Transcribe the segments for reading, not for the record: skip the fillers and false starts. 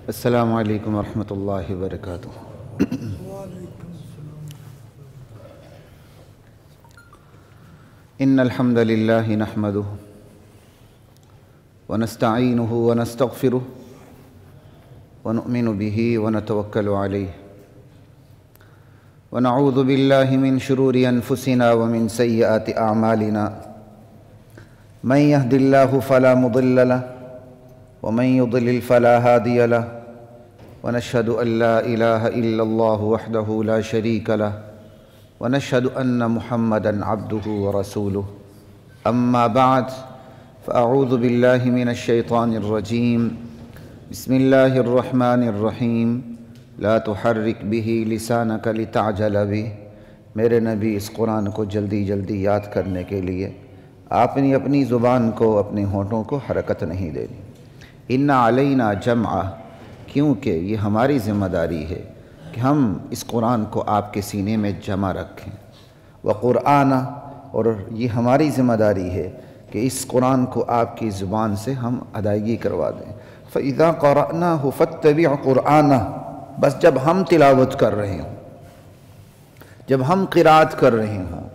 السلام علیکم ورحمۃ اللہ وبرکاتہ۔ ان الحمد للہ نحمدہ ونستعینہ ونستغفرہ ونؤمن بہ ونتوکل علیہ ونعوذ باللہ من شرور انفسنا ومن سیئات اعمالنا من یہد اللہ فلا مضل لہ ومن يضلل فلا هادي له ونشهد أن لا إله إلا الله وحده لا شريك له ونشهد أن محمدًا عبده ورسوله أما بعد فأعوذ بالله من الشيطان الرجيم بسم الله الرحمن الرحيم لا تحرك به لسانك لتعجل به۔ میرے نبی اس قرآن کو جلدی جلدی یاد کرنے کے لیے آپ نے اپنی زبان کو، اپنے ہونٹوں کو حرکت نہیں دینی۔ ان علینا جمعہ، کیونکہ یہ ہماری ذمہ داری ہے کہ ہم اس قرآن کو آپ کے سینے میں جمع رکھیں، وقرآنہ، اور یہ ہماری ذمہ داری ہے کہ اس قرآن کو آپ کی زبان سے ہم ادائیگی کروا دیں۔ فَإِذَا قَرَأْنَاهُ فَاتَّبِعْ قُرْآنَهُ، بس جب ہم تلاوت کر رہے ہوں، جب ہم قرات کر رہے ہوں،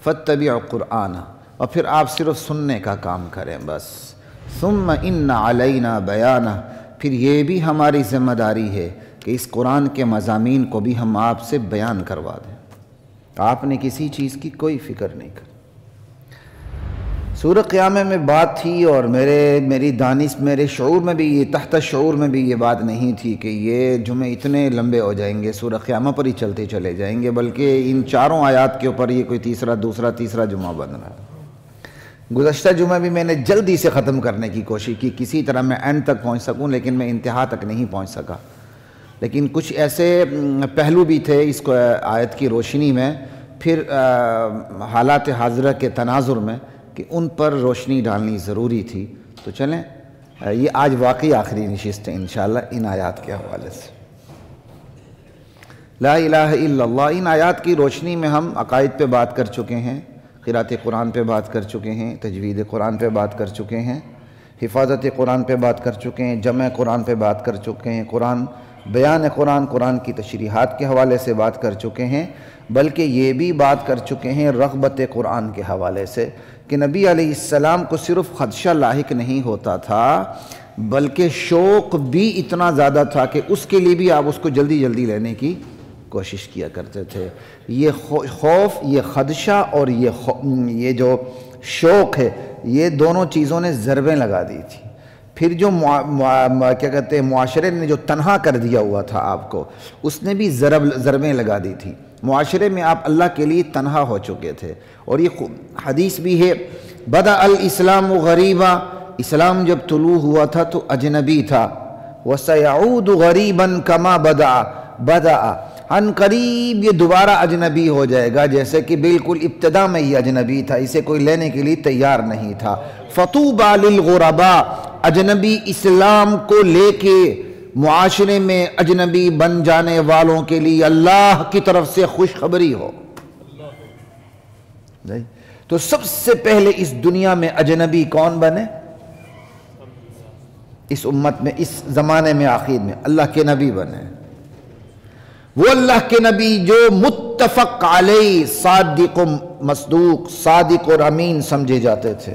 فَاتَّبِعْ قُرْآنَهُ، اور پھر آپ صرف سننے کا کام کریں بس۔ ثم ان علینا بیانہ، پھر یہ بھی ہماری ذمہ داری ہے کہ اس قرآن کے مضامین کو بھی ہم آپ سے بیان کروا دیں۔ آپ نے کسی چیز کی کوئی فکر نہیں کر۔ سورہ قیامہ میں بات تھی، اور میری دانش، میرے شعور میں بھی، یہ تحت شعور میں بھی یہ بات نہیں تھی کہ یہ جمعے اتنے لمبے ہو جائیں گے، سورہ قیامہ پر ہی چلتے چلے جائیں گے، بلکہ ان چاروں آیات کے اوپر یہ کوئی تیسرا جمعہ بن رہا ہے۔ گزشتہ جمعہ بھی میں نے جلدی سے ختم کرنے کی کوشش کی، کسی طرح میں اینڈ تک پہنچ سکوں، لیکن میں انتہا تک نہیں پہنچ سکا۔ لیکن کچھ ایسے پہلو بھی تھے اس کو آیت کی روشنی میں، پھر حالات حاضرہ کے تناظر میں، کہ ان پر روشنی ڈالنی ضروری تھی۔ تو چلیں، یہ آج واقعی آخری نشست ہے انشاءاللہ ان آیات کے حوالے سے۔ لا الہ الا اللہ، ان آیات کی روشنی میں ہم عقائد پہ بات کر چکے ہیں، قرات قرآن پہ بات کر چکے ہیں، تجوید قرآن پہ بات کر چکے ہیں، حفاظت قرآن پہ بات کر چکے ہیں، جمع قرآن پہ بات کر چکے ہیں، بیان قرآن، قرآن کی تشریحات کے حوالے سے بات کر چکے ہیں، بلکہ یہ بھی بات کر چکے ہیں رغبت قرآن کے حوالے سے کہ نبی علیہ السلام کو صرف خدشہ لاحق نہیں ہوتا تھا، بلکہ شوق بھی اتنا زیادہ تھا کہ اس کے لیے بھی آپ اس کو جلدی جلدی لینے کی کوشش کیا کرتے تھے۔ یہ خوف، یہ خدشہ اور یہ جو شوق ہے، یہ دونوں چیزوں نے ضربیں لگا دی تھی۔ پھر جو کیا کہتے ہیں، معاشرے نے جو تنہا کر دیا ہوا تھا آپ کو، اس نے بھی ضربیں لگا دی تھی۔ معاشرے میں آپ اللہ کے لیے تنہا ہو چکے تھے، اور یہ حدیث بھی ہے، بدأ الاسلام غریبا، اسلام جب طلوع ہوا تھا تو اجنبی تھا، وسيعود غریبا کما بدأ، ان قریب یہ دوبارہ اجنبی ہو جائے گا جیسے کہ بالکل ابتدا میں یہ اجنبی تھا، اسے کوئی لینے کے لیے تیار نہیں تھا۔ فطوبى للغرباء، اجنبی اسلام کو لے کے معاشرے میں اجنبی بن جانے والوں کے لیے اللہ کی طرف سے خوشخبری ہو۔ تو سب سے پہلے اس دنیا میں اجنبی کون بنے؟ اس امت میں، اس زمانے میں، آخر میں اللہ کے نبی بنے۔ وہ اللہ کے نبی جو متفق علیہ، صادق و مصدوق، صادق اور امین سمجھے جاتے تھے،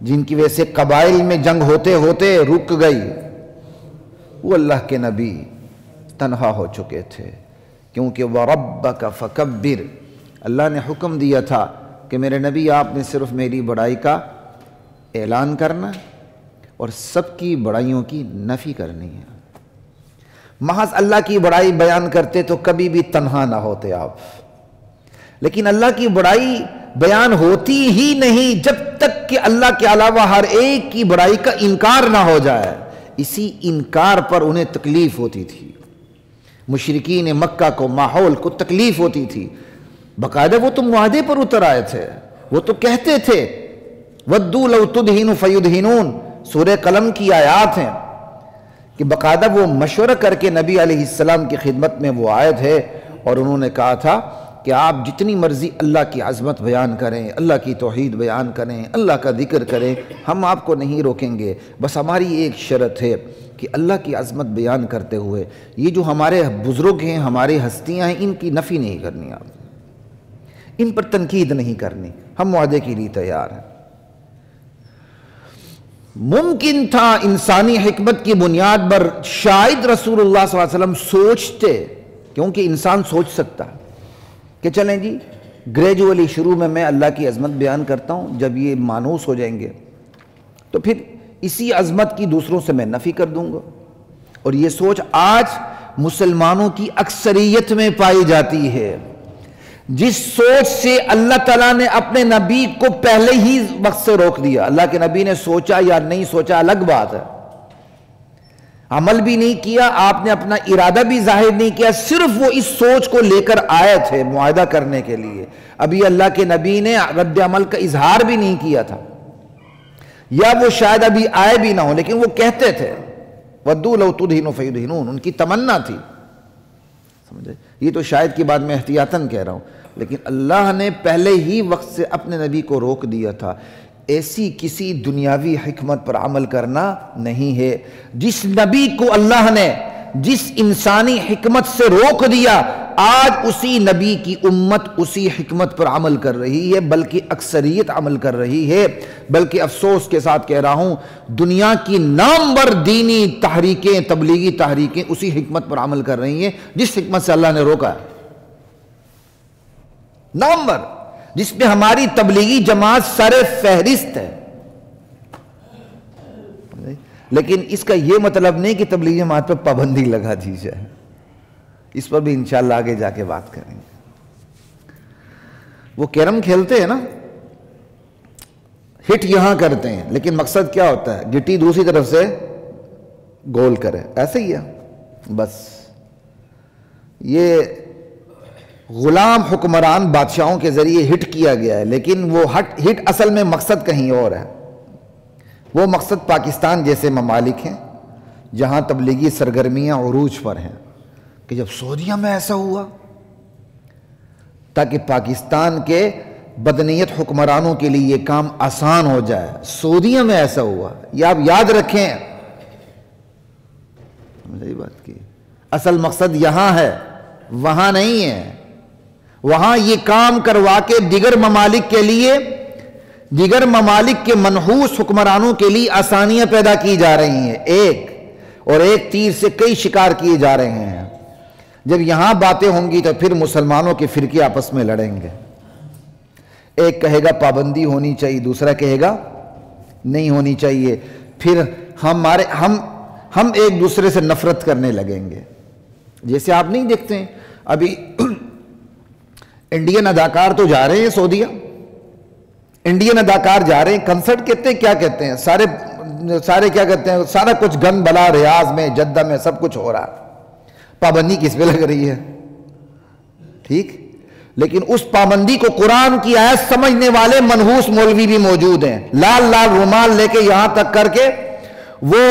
جن کی وجہ سے قبائل میں جنگ ہوتے ہوتے رک گئی، وہ اللہ کے نبی تنہا ہو چکے تھے، کیونکہ وَرَبَّكَ فَكَبِّرْ، اللہ نے حکم دیا تھا کہ میرے نبی آپ نے صرف میری بڑائی کا اعلان کرنا اور سب کی بڑائیوں کی نفی کرنی ہے۔ محض اللہ کی بڑائی بیان کرتے تو کبھی بھی تنہا نہ ہوتے آپ، لیکن اللہ کی بڑائی بیان ہوتی ہی نہیں جب تک کہ اللہ کے علاوہ ہر ایک کی بڑائی کا انکار نہ ہو جائے۔ اسی انکار پر انہیں تکلیف ہوتی تھی، مشرکین مکہ کو، ماحول کو تکلیف ہوتی تھی۔ باقاعدہ وہ تو معاہدے پر اتر آئے تھے، وہ تو کہتے تھے وَدُّوا لَوْ تُدْهِنُ فَيُدْهِنُونَ، سورہ قلم کی آیات ہیں کہ باقاعدہ وہ مشورہ کر کے نبی علیہ السلام کی خدمت میں وہ آئے تھے، اور انہوں نے کہا تھا کہ آپ جتنی مرضی اللہ کی عظمت بیان کریں، اللہ کی توحید بیان کریں، اللہ کا ذکر کریں، ہم آپ کو نہیں روکیں گے، بس ہماری ایک شرط ہے کہ اللہ کی عظمت بیان کرتے ہوئے یہ جو ہمارے بزرگ ہیں، ہماری ہستیاں ہیں، ان کی نفی نہیں کرنی، آپ ان پر تنقید نہیں کرنی، ہم معاہدے کے لیے تیار ہیں۔ ممکن تھا انسانی حکمت کی بنیاد پر شاید رسول اللہ صلی اللہ علیہ وسلم سوچتے، کیونکہ انسان سوچ سکتا ہے کہ چلیں جی گریجولی شروع میں اللہ کی عظمت بیان کرتا ہوں، جب یہ مانوس ہو جائیں گے تو پھر اسی عظمت کی دوسروں سے میں نفی کر دوں گا۔ اور یہ سوچ آج مسلمانوں کی اکثریت میں پائی جاتی ہے، جس سوچ سے اللہ تعالیٰ نے اپنے نبی کو پہلے ہی وقت سے روک دیا۔ اللہ کے نبی نے سوچا یا نہیں سوچا الگ بات ہے، عمل بھی نہیں کیا، آپ نے اپنا ارادہ بھی ظاہر نہیں کیا، صرف وہ اس سوچ کو لے کر آئے تھے معاہدہ کرنے کے لیے۔ ابھی اللہ کے نبی نے رد عمل کا اظہار بھی نہیں کیا تھا، یا وہ شاید ابھی آئے بھی نہ ہو، لیکن وہ کہتے تھے وَدُّوا لَوْ تُدْهِنُوا فَيُدْهِنُونَ، ان کی تمنا تھی، سمجھے؟ یہ تو شاید کی بات میں احتیاطاً کہہ رہا ہوں، لیکن اللہ نے پہلے ہی وقت سے اپنے نبی کو روک دیا تھا۔ ایسی کسی دنیاوی حکمت پر عمل کرنا نہیں ہے۔ جس نبی کو اللہ نے جس انسانی حکمت سے روک دیا، آج اسی نبی کی امت اسی حکمت پر عمل کر رہی ہے، بلکہ اکثریت عمل کر رہی ہے، بلکہ افسوس کے ساتھ کہہ رہا ہوں دنیا کی نامور دینی تحریکیں، تبلیغی تحریکیں اسی حکمت پر عمل کر رہی ہیں جس حکمت سے اللہ نے روکا ہے، نامور، جس میں ہماری تبلیغی جماعت سر فہرست ہے۔ لیکن اس کا یہ مطلب نہیں کہ تبلیغی جماعت پر پابندی لگا دی جائے، اس پر بھی انشاءاللہ آگے جا کے بات کریں گے۔ وہ کیرم کھیلتے ہیں نا، ہٹ یہاں کرتے ہیں، لیکن مقصد کیا ہوتا ہے؟ گٹی دوسری طرف سے گول کرے، ایسے ہی ہے بس۔ یہ غلام حکمران بادشاہوں کے ذریعے ہٹ کیا گیا ہے، لیکن وہ ہٹ اصل میں مقصد کہیں اور ہے۔ وہ مقصد پاکستان جیسے ممالک ہیں جہاں تبلیغی سرگرمیاں عروج پر ہیں، کہ جب سعودیہ میں ایسا ہوا، تاکہ پاکستان کے بدنیت حکمرانوں کے لیے یہ کام آسان ہو جائے، سعودیہ میں ایسا ہوا، یہ آپ یاد رکھیں۔ میری بات کی اصل مقصد یہاں ہے، وہاں نہیں ہے۔ وہاں یہ کام کروا کے دیگر ممالک کے لیے، دیگر ممالک کے منحوس حکمرانوں کے لیے آسانیاں پیدا کی جا رہی ہیں، ایک تیر سے کئی شکار کیے جا رہے ہیں۔ جب یہاں باتیں ہوں گی تو پھر مسلمانوں کے فرقے آپس میں لڑیں گے، ایک کہے گا پابندی ہونی چاہیے، دوسرا کہے گا نہیں ہونی چاہیے، پھر ہم ایک دوسرے سے نفرت کرنے لگیں گے۔ جیسے آپ نہیں دیکھتے ہیں ابھی انڈین اداکار تو جا رہے ہیں سعودیہ، انڈین اداکار جا رہے ہیں، کنسرٹ کہتے ہیں، کیا کہتے ہیں، سارے کیا کہتے ہیں، سارا کچھ گن بلا ریاض میں، جدہ میں سب کچھ ہو رہا ہے، پابندی کس پہ لگ رہی ہے؟ ٹھیک، لیکن اس پابندی کو قرآن کی آیت سمجھنے والے منحوس مولوی بھی موجود ہیں، لال لال رومال لے کے یہاں تک کر کے وہ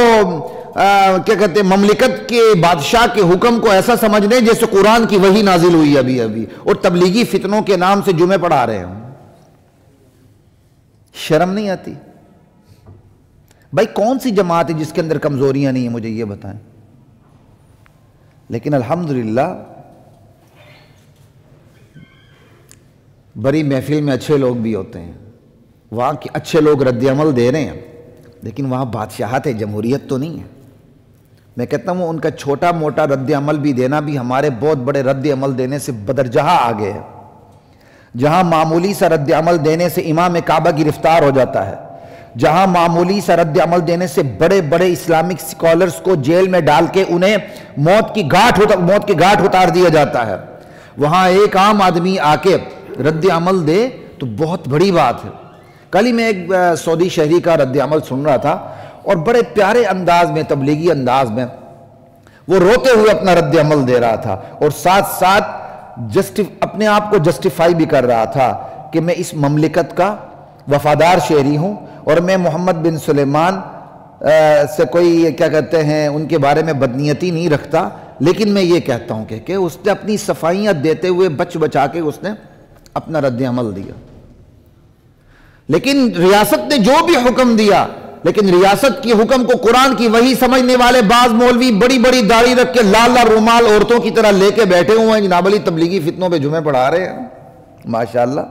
کیا کہتے ہیں مملکت کے بادشاہ کے حکم کو ایسا سمجھ لیں جیسے قرآن کی وحی نازل ہوئی ابھی اور تبلیغی فتنوں کے نام سے جمعے پڑھا رہے ہیں۔ شرم نہیں آتی؟ بھائی کون سی جماعت ہے جس کے اندر کمزوریاں نہیں ہیں، مجھے یہ بتائیں۔ لیکن الحمدللہ بڑی محفل میں اچھے لوگ بھی ہوتے ہیں، وہاں کے اچھے لوگ رد عمل دے رہے ہیں، لیکن وہاں بادشاہت ہے، جمہوریت تو نہیں ہے۔ میں کہتا ہوں ان کا چھوٹا موٹا رد عمل بھی دینا بھی ہمارے بہت بڑے رد عمل دینے سے بدرجہ آگے ہے۔ جہاں معمولی سا رد عمل دینے سے امام کعبہ گرفتار ہو جاتا ہے، جہاں معمولی سا رد عمل دینے سے بڑے بڑے اسلامک سکولرز کو جیل میں ڈال کے انہیں موت کی گھاٹ اتار دیا جاتا ہے، وہاں ایک عام آدمی آ کے رد عمل دے تو بہت بڑی بات ہے۔ کل ہی میں ایک سعودی شہری کا رد عمل سن رہا تھا، اور بڑے پیارے انداز میں، تبلیغی انداز میں وہ روتے ہوئے اپنا رد عمل دے رہا تھا، اور ساتھ ساتھ اپنے آپ کو جسٹیفائی بھی کر رہا تھا کہ میں اس مملکت کا وفادار شہری ہوں، اور میں محمد بن سلیمان سے کوئی کیا کہتے ہیں ان کے بارے میں بدنیتی نہیں رکھتا، لیکن میں یہ کہتا ہوں کہ اس نے اپنی صفائیاں دیتے ہوئے بچ بچا کے اس نے اپنا رد عمل دیا. لیکن ریاست نے جو بھی حکم دیا، لیکن ریاست کی حکم کو قرآن کی وحی سمجھنے والے بعض مولوی بڑی بڑی داڑھی رکھ کے لال لال رومال عورتوں کی طرح لے کے بیٹھے ہوئے ہیں، جناب علی تبلیغی فتنوں پہ جمعے پڑھا رہے ہیں ماشاءاللہ.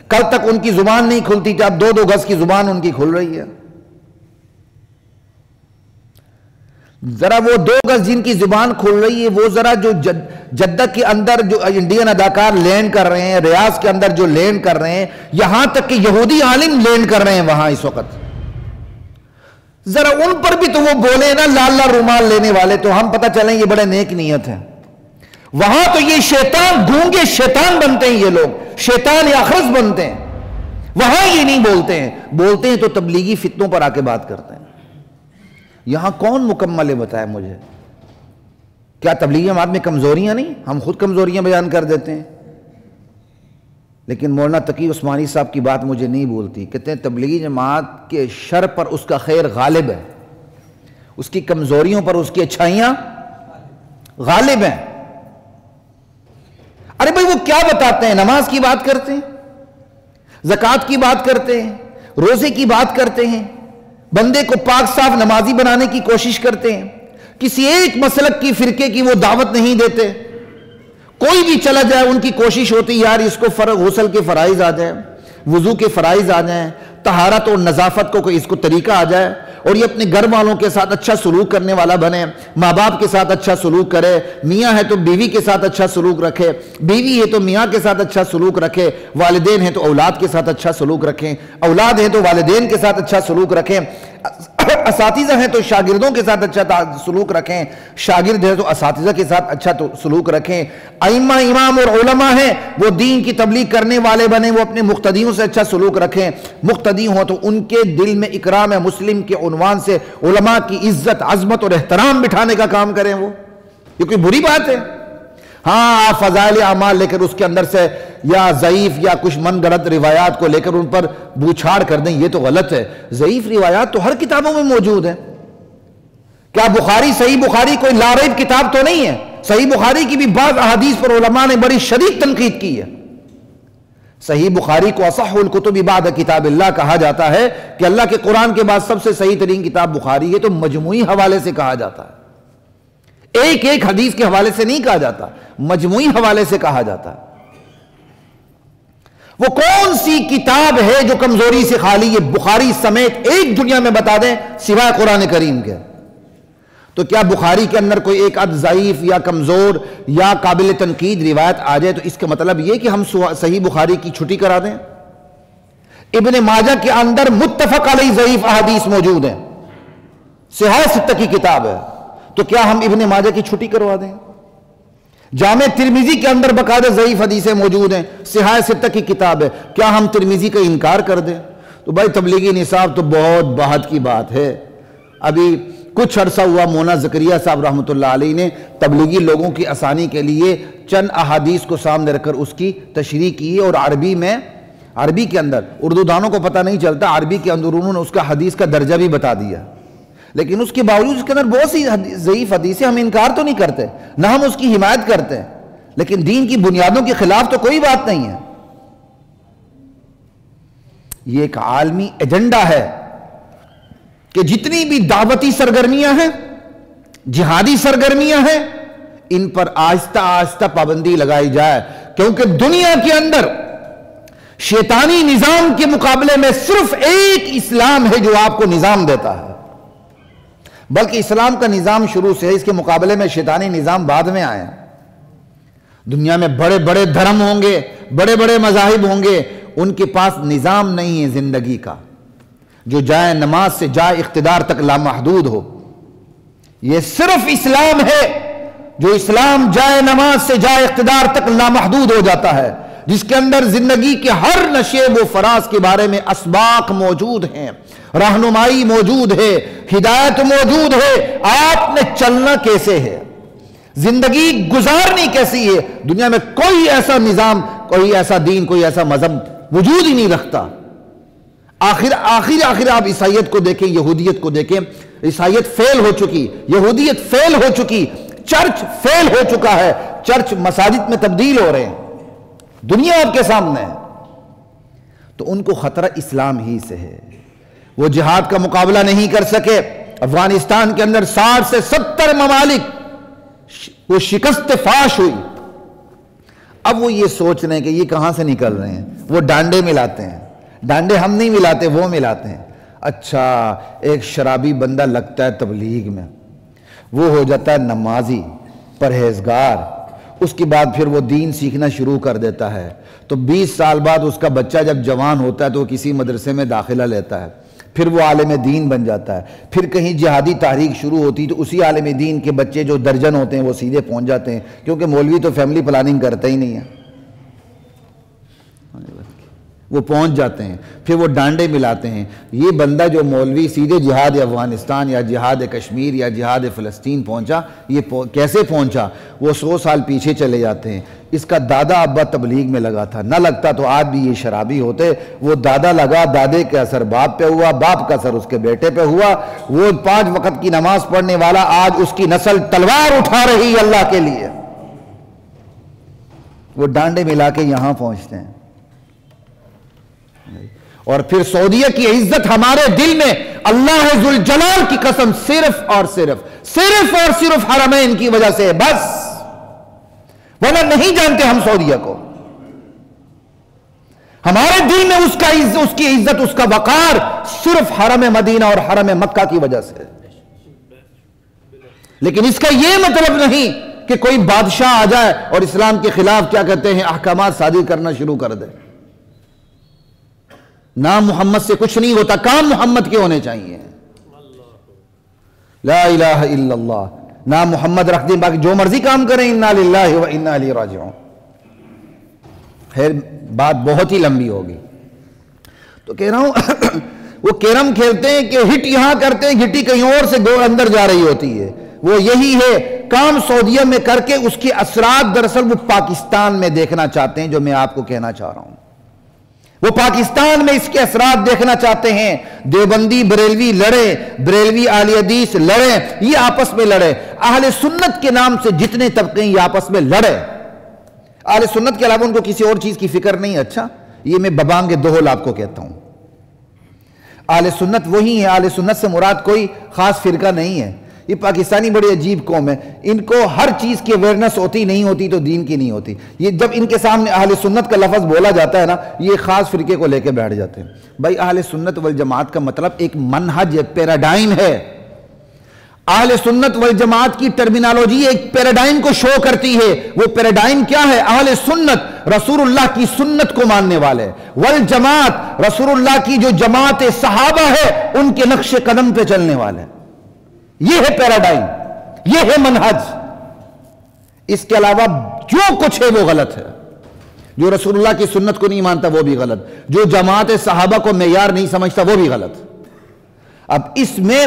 کل تک ان کی زبان نہیں کھلتی تھی، اب 2 گز کی زبان ان کی کھل رہی ہے. ذرا وہ 2 گز جن کی زبان کھل رہی ہے، وہ ذرا جو جدہ کے اندر جو انڈین اداکار لینڈ کر رہے ہیں، ریاض کے اندر جو لینڈ کر رہے ہیں، یہاں تک کہ یہودی عالم لینڈ کر رہے ہیں وہاں اس وقت، ذرا ان پر بھی تو وہ بولے نا لال لال رومال لینے والے، تو ہم پتہ چلیں یہ بڑے نیک نیت ہیں. وہاں تو یہ شیطان، گونگے شیطان بنتے ہیں، یہ لوگ شیطان یا اخرس بنتے ہیں. وہاں یہ نہیں بولتے ہیں تو تبلیغی فتنوں پر آ کے بات کرتے ہیں. یہاں کون مکمل ہے بتائے مجھے؟ کیا تبلیغی جماعت میں کمزوریاں نہیں؟ ہم خود کمزوریاں بیان کر دیتے ہیں. لیکن مولانا تقی عثمانی صاحب کی بات مجھے نہیں بولتی، کہتے ہیں تبلیغی جماعت کے شر پر اس کا خیر غالب ہے، اس کی کمزوریوں پر اس کی اچھائیاں غالب ہیں. ارے بھائی وہ کیا بتاتے ہیں؟ نماز کی بات کرتے ہیں، زکوٰۃ کی بات کرتے ہیں، روزے کی بات کرتے ہیں، بندے کو پاک صاف نمازی بنانے کی کوشش کرتے ہیں. کسی ایک مسلک کی فرقے کی وہ دعوت نہیں دیتے. کوئی بھی چلا جائے ان کی کوشش ہوتی یار اس کو غسل کے فرائض آ جائیں، وضو کے فرائض آ جائیں، طہارت اور نظافت کو اس کو طریقہ آ جائے، اور یہ اپنے گھر والوں کے ساتھ اچھا سلوک کرنے والا بنے، ماں باپ کے ساتھ اچھا سلوک کرے، میاں ہے تو بیوی کے ساتھ اچھا سلوک رکھے، بیوی ہے تو میاں کے ساتھ اچھا سلوک رکھے، والدین ہیں تو اولاد کے ساتھ اچھا سلوک رکھیں، اولاد ہیں تو والدین کے ساتھ اچھا سلوک رکھیں، اساتذہ ہیں تو شاگردوں کے ساتھ اچھا سلوک رکھیں، شاگرد ہیں تو اساتذہ کے ساتھ اچھا سلوک رکھیں، ائمہ امام اور علماء ہیں وہ دین کی تبلیغ کرنے والے بنے، وہ اپنے مقتدیوں سے اچھا سلوک رکھیں، مقتدی ہوں تو ان کے دل میں اکرام مسلم کے عنوان سے علماء کی عزت عظمت اور احترام بٹھانے کا کام کریں. وہ یہ کوئی بری بات ہے؟ ہاں آپ فضائل اعمال لے کر اس کے اندر سے یا ضعیف یا کچھ من گڑت روایات کو لے کر ان پر بوچھاڑ کر دیں، یہ تو غلط ہے. ضعیف روایات تو ہر کتابوں میں موجود ہیں. کیا بخاری، صحیح بخاری کوئی لاریب کتاب تو نہیں ہے؟ صحیح بخاری کی بھی بعض احادیث پر علماء نے بڑی شدید تنقید کی ہے. صحیح بخاری کو اصح الکتب بعد کتاب اللہ کہا جاتا ہے کہ اللہ کے قرآن کے بعد سب سے صحیح ترین کتاب بخاری ہے، تو مجموعی حوالے سے کہا جاتا ہے، ایک ایک حدیث کے حوالے سے نہیں کہا جاتا، مجموعی حوالے سے کہا جاتا ہے. وہ کون سی کتاب ہے جو کمزوری سے خالی؟ یہ بخاری سمیت ایک دنیا میں بتا دیں سوائے قرآن کریم کے. تو کیا بخاری کے اندر کوئی ایک عد ضعیف یا کمزور یا قابل تنقید روایت آ جائے تو اس کا مطلب یہ کہ ہم صحیح بخاری کی چھٹی کرا دیں؟ ابن ماجہ کے اندر متفق علیہ ضعیف احادیث موجود ہیں، صحاح ستہ کی کتاب ہے، تو کیا ہم ابن ماجہ کی چھٹی کروا دیں؟ جامع ترمذی کے اندر باقاعدہ ضعیف حدیثیں موجود ہیں، صحاح ستہ کی کتاب ہے، کیا ہم ترمذی کا انکار کر دیں؟ تو بھائی تبلیغی نصاب تو بہت بہت کی بات ہے. ابھی کچھ عرصہ ہوا مولانا زکریا صاحب رحمۃ اللہ علیہ نے تبلیغی لوگوں کی آسانی کے لیے چند احادیث کو سامنے رکھ کر اس کی تشریح کی، اور عربی کے اندر اردو دانوں کو پتہ نہیں چلتا، عربی کے اندر انہوں نے اس کا حدیث کا درجہ بھی بتا دیا. لیکن اس کے باوجود اس کے اندر بہت سی ضعیف حدیثیں، ہم انکار تو نہیں کرتے، نہ ہم اس کی حمایت کرتے ہیں، لیکن دین کی بنیادوں کے خلاف تو کوئی بات نہیں ہے. یہ ایک عالمی ایجنڈا ہے کہ جتنی بھی دعوتی سرگرمیاں ہیں، جہادی سرگرمیاں ہیں، ان پر آہستہ آہستہ پابندی لگائی جائے، کیونکہ دنیا کے اندر شیطانی نظام کے مقابلے میں صرف ایک اسلام ہے جو آپ کو نظام دیتا ہے، بلکہ اسلام کا نظام شروع سے ہے، اس کے مقابلے میں شیطانی نظام بعد میں آئے ہیں. دنیا میں بڑے بڑے دھرم ہوں گے، بڑے بڑے مذاہب ہوں گے، ان کے پاس نظام نہیں ہے زندگی کا جو جائے نماز سے جائے اقتدار تک لامحدود ہو. یہ صرف اسلام ہے جو اسلام جائے نماز سے جائے اقتدار تک لامحدود ہو جاتا ہے، جس کے اندر زندگی کے ہر نشیب و فراز کے بارے میں اسباق موجود ہیں، رہنمائی موجود ہے، ہدایت موجود ہے، آپ نے چلنا کیسے ہے، زندگی گزارنی کیسی ہے. دنیا میں کوئی ایسا نظام، کوئی ایسا دین، کوئی ایسا مذہب وجود ہی نہیں رکھتا. آخر آپ عیسائیت کو دیکھیں، یہودیت کو دیکھیں، عیسائیت فیل ہو چکی، یہودیت فیل ہو چکی. چرچ فیل ہو چکا ہے، چرچ مساجد میں تبدیل ہو رہے ہیں، دنیا آپ کے سامنے ہے، تو ان کو خطرہ اسلام ہی سے ہے۔ وہ جہاد کا مقابلہ نہیں کر سکے، افغانستان کے اندر 60 سے 70 ممالک وہ شکست فاش ہوئی۔ اب وہ یہ سوچ رہے ہیں کہ یہ کہاں سے نکل رہے ہیں، وہ ڈانڈے ملاتے ہیں، ڈانڈے ہم نہیں ملاتے، وہ ملاتے ہیں۔ اچھا، ایک شرابی بندہ لگتا ہے تبلیغ میں، وہ ہو جاتا ہے نمازی، پرہیزگار، اس کے بعد پھر وہ دین سیکھنا شروع کر دیتا ہے، تو 20 سال بعد اس کا بچہ جب جوان ہوتا ہے تو وہ کسی مدرسے میں داخلہ لیتا ہے، پھر وہ عالم دین بن جاتا ہے، پھر کہیں جہادی تحریک شروع ہوتی تو اسی عالم دین کے بچے جو درجن ہوتے ہیں وہ سیدھے پہنچ جاتے ہیں، کیونکہ مولوی تو فیملی پلاننگ کرتا ہی نہیں ہے، وہ پہنچ جاتے ہیں، پھر وہ ڈانڈے ملاتے ہیں۔ یہ بندہ جو مولوی سیدھے جہاد افغانستان یا جہاد کشمیر یا جہاد فلسطین پہنچا، یہ کیسے پہنچا؟ وہ 100 سال پیچھے چلے جاتے ہیں۔ اس کا دادا ابا تبلیغ میں لگا تھا، نہ لگتا تو آج بھی یہ شرابی ہوتے۔ وہ دادا لگا، دادے کا اثر باپ پہ ہوا، باپ کا اثر اس کے بیٹے پہ ہوا، وہ 5 وقت کی نماز پڑھنے والا آج اس کی نسل تلوار اٹھا رہی ہے اللہ کے لیے۔ وہ ڈانڈے ملا کے یہاں پہنچتے ہیں، اور پھر سعودیہ کی عزت ہمارے دل میں اللہ ذوالجلال کی قسم صرف اور صرف حرمین کی وجہ سے، بس، ورنہ نہیں جانتے ہم سعودیہ کو۔ ہمارے دل میں اس کی عزت، اس کا وقار صرف حرم مدینہ اور حرم مکہ کی وجہ سے۔ لیکن اس کا یہ مطلب نہیں کہ کوئی بادشاہ آ جائے اور اسلام کے خلاف کیا کہتے ہیں احکامات صادر کرنا شروع کر دے۔ نام محمد سے کچھ نہیں ہوتا، کام محمد کے ہونے چاہیے۔ لا الہ الا اللہ، نام محمد رکھ دیں، باقی جو مرضی کام کریں، انا للہ و انا الیہ راجعون۔ خیر، بات بہت ہی لمبی ہوگی، تو کہہ رہا ہوں وہ کیرم کھیلتے ہیں کہ ہٹ یہاں کرتے ہیں، گھٹی کہیں اور سے گول اندر جا رہی ہوتی ہے۔ وہ یہی ہے کام سعودیہ میں کر کے اس کے اثرات دراصل وہ پاکستان میں دیکھنا چاہتے ہیں، جو میں آپ کو کہنا چاہ رہا ہوں۔ وہ پاکستان میں اس کے اثرات دیکھنا چاہتے ہیں۔ دیوبندی بریلوی لڑے، بریلوی اہل حدیث لڑے، یہ آپس میں لڑے، اہل سنت کے نام سے جتنے طبقے یہ آپس میں لڑے۔ اہل سنت کے علاوہ ان کو کسی اور چیز کی فکر نہیں۔ اچھا، یہ میں ببانگ دہل آپ کو کہتا ہوں۔ اہل سنت وہی ہے، اہل سنت سے مراد کوئی خاص فرقہ نہیں ہے۔ یہ پاکستانی بڑی عجیب قوم ہے، ان کو ہر چیز کی اویئرنس ہوتی نہیں ہوتی تو دین کی نہیں ہوتی۔ یہ جب ان کے سامنے اہل سنت کا لفظ بولا جاتا ہے نا، یہ خاص فرقے کو لے کے بیٹھ جاتے ہیں۔ بھائی، اہل سنت والجماعت کا مطلب ایک منہج، ایک پیراڈائم ہے۔ اہل سنت والجماعت کی ٹرمینالوجی ایک پیراڈائم کو شو کرتی ہے۔ وہ پیراڈائم کیا ہے؟ اہل سنت رسول اللہ کی سنت کو ماننے والے، والجماعت رسول اللہ کی جو جماعت صحابہ ہے ان کے نقش قدم پہ چلنے والے۔ یہ ہے پیراڈائم، یہ ہے منہج۔ اس کے علاوہ جو کچھ ہے وہ غلط ہے۔ جو رسول اللہ کی سنت کو نہیں مانتا وہ بھی غلط، جو جماعت صحابہ کو معیار نہیں سمجھتا وہ بھی غلط۔ اب اس میں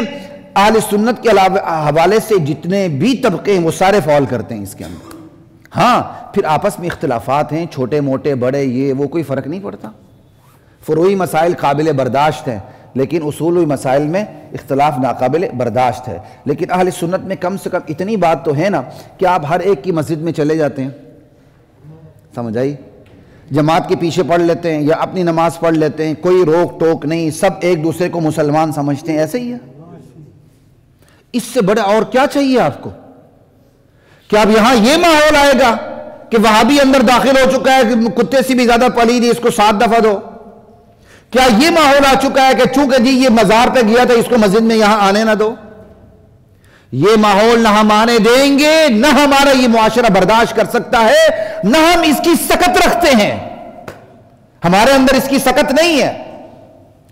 اہل سنت کے علاوہ حوالے سے جتنے بھی طبقے ہیں وہ سارے فال کرتے ہیں اس کے اندر۔ ہاں، پھر آپس میں اختلافات ہیں، چھوٹے موٹے بڑے، یہ وہ کوئی فرق نہیں پڑتا۔ فروعی مسائل قابل برداشت ہیں، لیکن اصولی مسائل میں اختلاف ناقابل برداشت ہے۔ لیکن اہل سنت میں کم سے کم اتنی بات تو ہے نا کہ آپ ہر ایک کی مسجد میں چلے جاتے ہیں، سمجھ آئی؟ جماعت کے پیچھے پڑھ لیتے ہیں یا اپنی نماز پڑھ لیتے ہیں، کوئی روک ٹوک نہیں، سب ایک دوسرے کو مسلمان سمجھتے ہیں، ایسے ہی ہے۔ اس سے بڑا اور کیا چاہیے آپ کو؟ کہ اب یہاں یہ ماحول آئے گا کہ وہابی اندر داخل ہو چکا ہے کہ کتے سے بھی زیادہ پلید ہے، اس کو 7 دفعہ دو؟ کیا یہ ماحول آ چکا ہے کہ چونکہ جی یہ مزار پہ گیا تھا اس کو مسجد میں یہاں آنے نہ دو؟ یہ ماحول نہ ہم آنے دیں گے، نہ ہمارا یہ معاشرہ برداشت کر سکتا ہے، نہ ہم اس کی سکت رکھتے ہیں۔ ہمارے اندر اس کی سکت نہیں ہے۔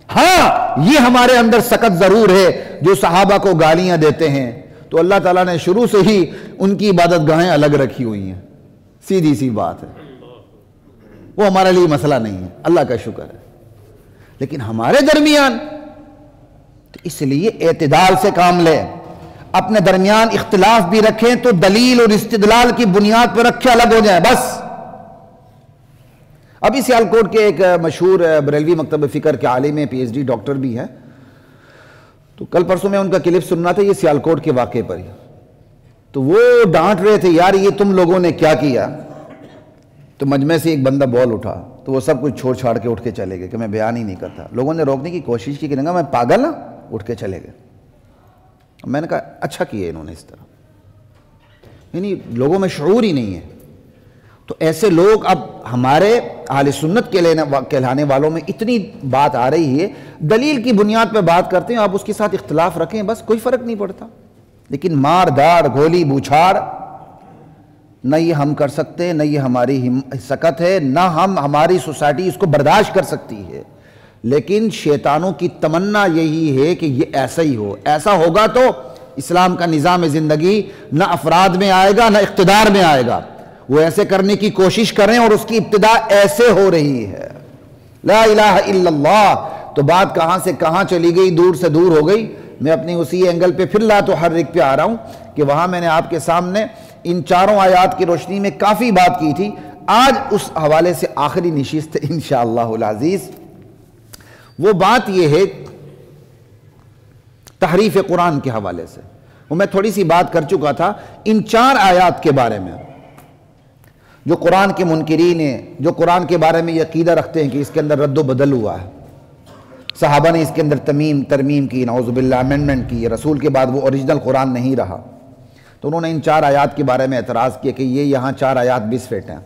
ہاں، یہ ہمارے اندر سکت ضرور ہے۔ جو صحابہ کو گالیاں دیتے ہیں تو اللہ تعالیٰ نے شروع سے ہی ان کی عبادت گاہیں الگ رکھی ہوئی ہیں، سیدھی سی بات ہے، وہ ہمارے لیے مسئلہ نہیں ہے، اللہ کا شکر ہے۔ لیکن ہمارے درمیان تو اس لیے اعتدال سے کام لیں، اپنے درمیان اختلاف بھی رکھیں تو دلیل اور استدلال کی بنیاد پر رکھے الگ ہو جائیں، بس۔ ابھی سیالکوٹ کے ایک مشہور بریلوی مکتب فکر کے عالم ہیں، پی ایچ ڈی ڈاکٹر بھی ہیں، تو کل پرسوں میں ان کا کلپ سننا تھا، یہ سیالکوٹ کے واقعے پر ہی۔ تو وہ ڈانٹ رہے تھے یار یہ تم لوگوں نے کیا کیا. تو مجمع سے ایک بندہ بول اٹھا تو وہ سب کچھ چھوڑ چھاڑ کے اٹھ کے چلے گئے کہ میں بیان ہی نہیں کرتا. لوگوں نے روکنے کی کوشش کی کہ نہیں میں پاگل ہوں, اٹھ کے چلے گئے. میں نے کہا اچھا کیا انہوں نے اس طرح, یعنی لوگوں میں شعور ہی نہیں ہے. تو ایسے لوگ اب ہمارے اہل سنت کہلانے والوں میں اتنی بات آ رہی ہے, دلیل کی بنیاد پہ بات کرتے ہیں, آپ اس کے ساتھ اختلاف رکھیں بس کوئی فرق نہیں پڑتا. لیکن مار داڑ گولی بوچھاڑ نہ یہ ہم کر سکتے, نہ یہ ہماری سکت ہے, نہ ہماری سوسائٹی اس کو برداشت کر سکتی ہے. لیکن شیطانوں کی تمنا یہی ہے کہ یہ ایسا ہی ہو. ایسا ہوگا تو اسلام کا نظام زندگی نہ افراد میں آئے گا نہ اقتدار میں آئے گا. وہ ایسے کرنے کی کوشش کریں اور اس کی ابتدا ایسے ہو رہی ہے, لا الہ الا اللہ. تو بات کہاں سے کہاں چلی گئی, دور سے دور ہو گئی. میں اپنی اسی اینگل پہ پھر لا تحرک پہ آ رہا ہوں کہ وہاں میں نے آپ کے سامنے ان چاروں آیات کی روشنی میں کافی بات کی تھی. آج اس حوالے سے آخری نشست انشاءاللہ العزیز. وہ بات یہ ہے تحریف قرآن کے حوالے سے. وہ میں تھوڑی سی بات کر چکا تھا ان 4 آیات کے بارے میں. جو قرآن کے منکرین ہیں, جو قرآن کے بارے میں یہ عقیدہ رکھتے ہیں کہ اس کے اندر رد و بدل ہوا ہے, صحابہ نے اس کے اندر ترمیم کی, نعوذ باللہ امینڈمنٹ کی, رسول کے بعد وہ اوریجنل قرآن نہیں رہا. تو انہوں نے ان 4 آیات کے بارے میں اعتراض کیا کہ یہ یہاں 4 آیات بسفٹ ہیں.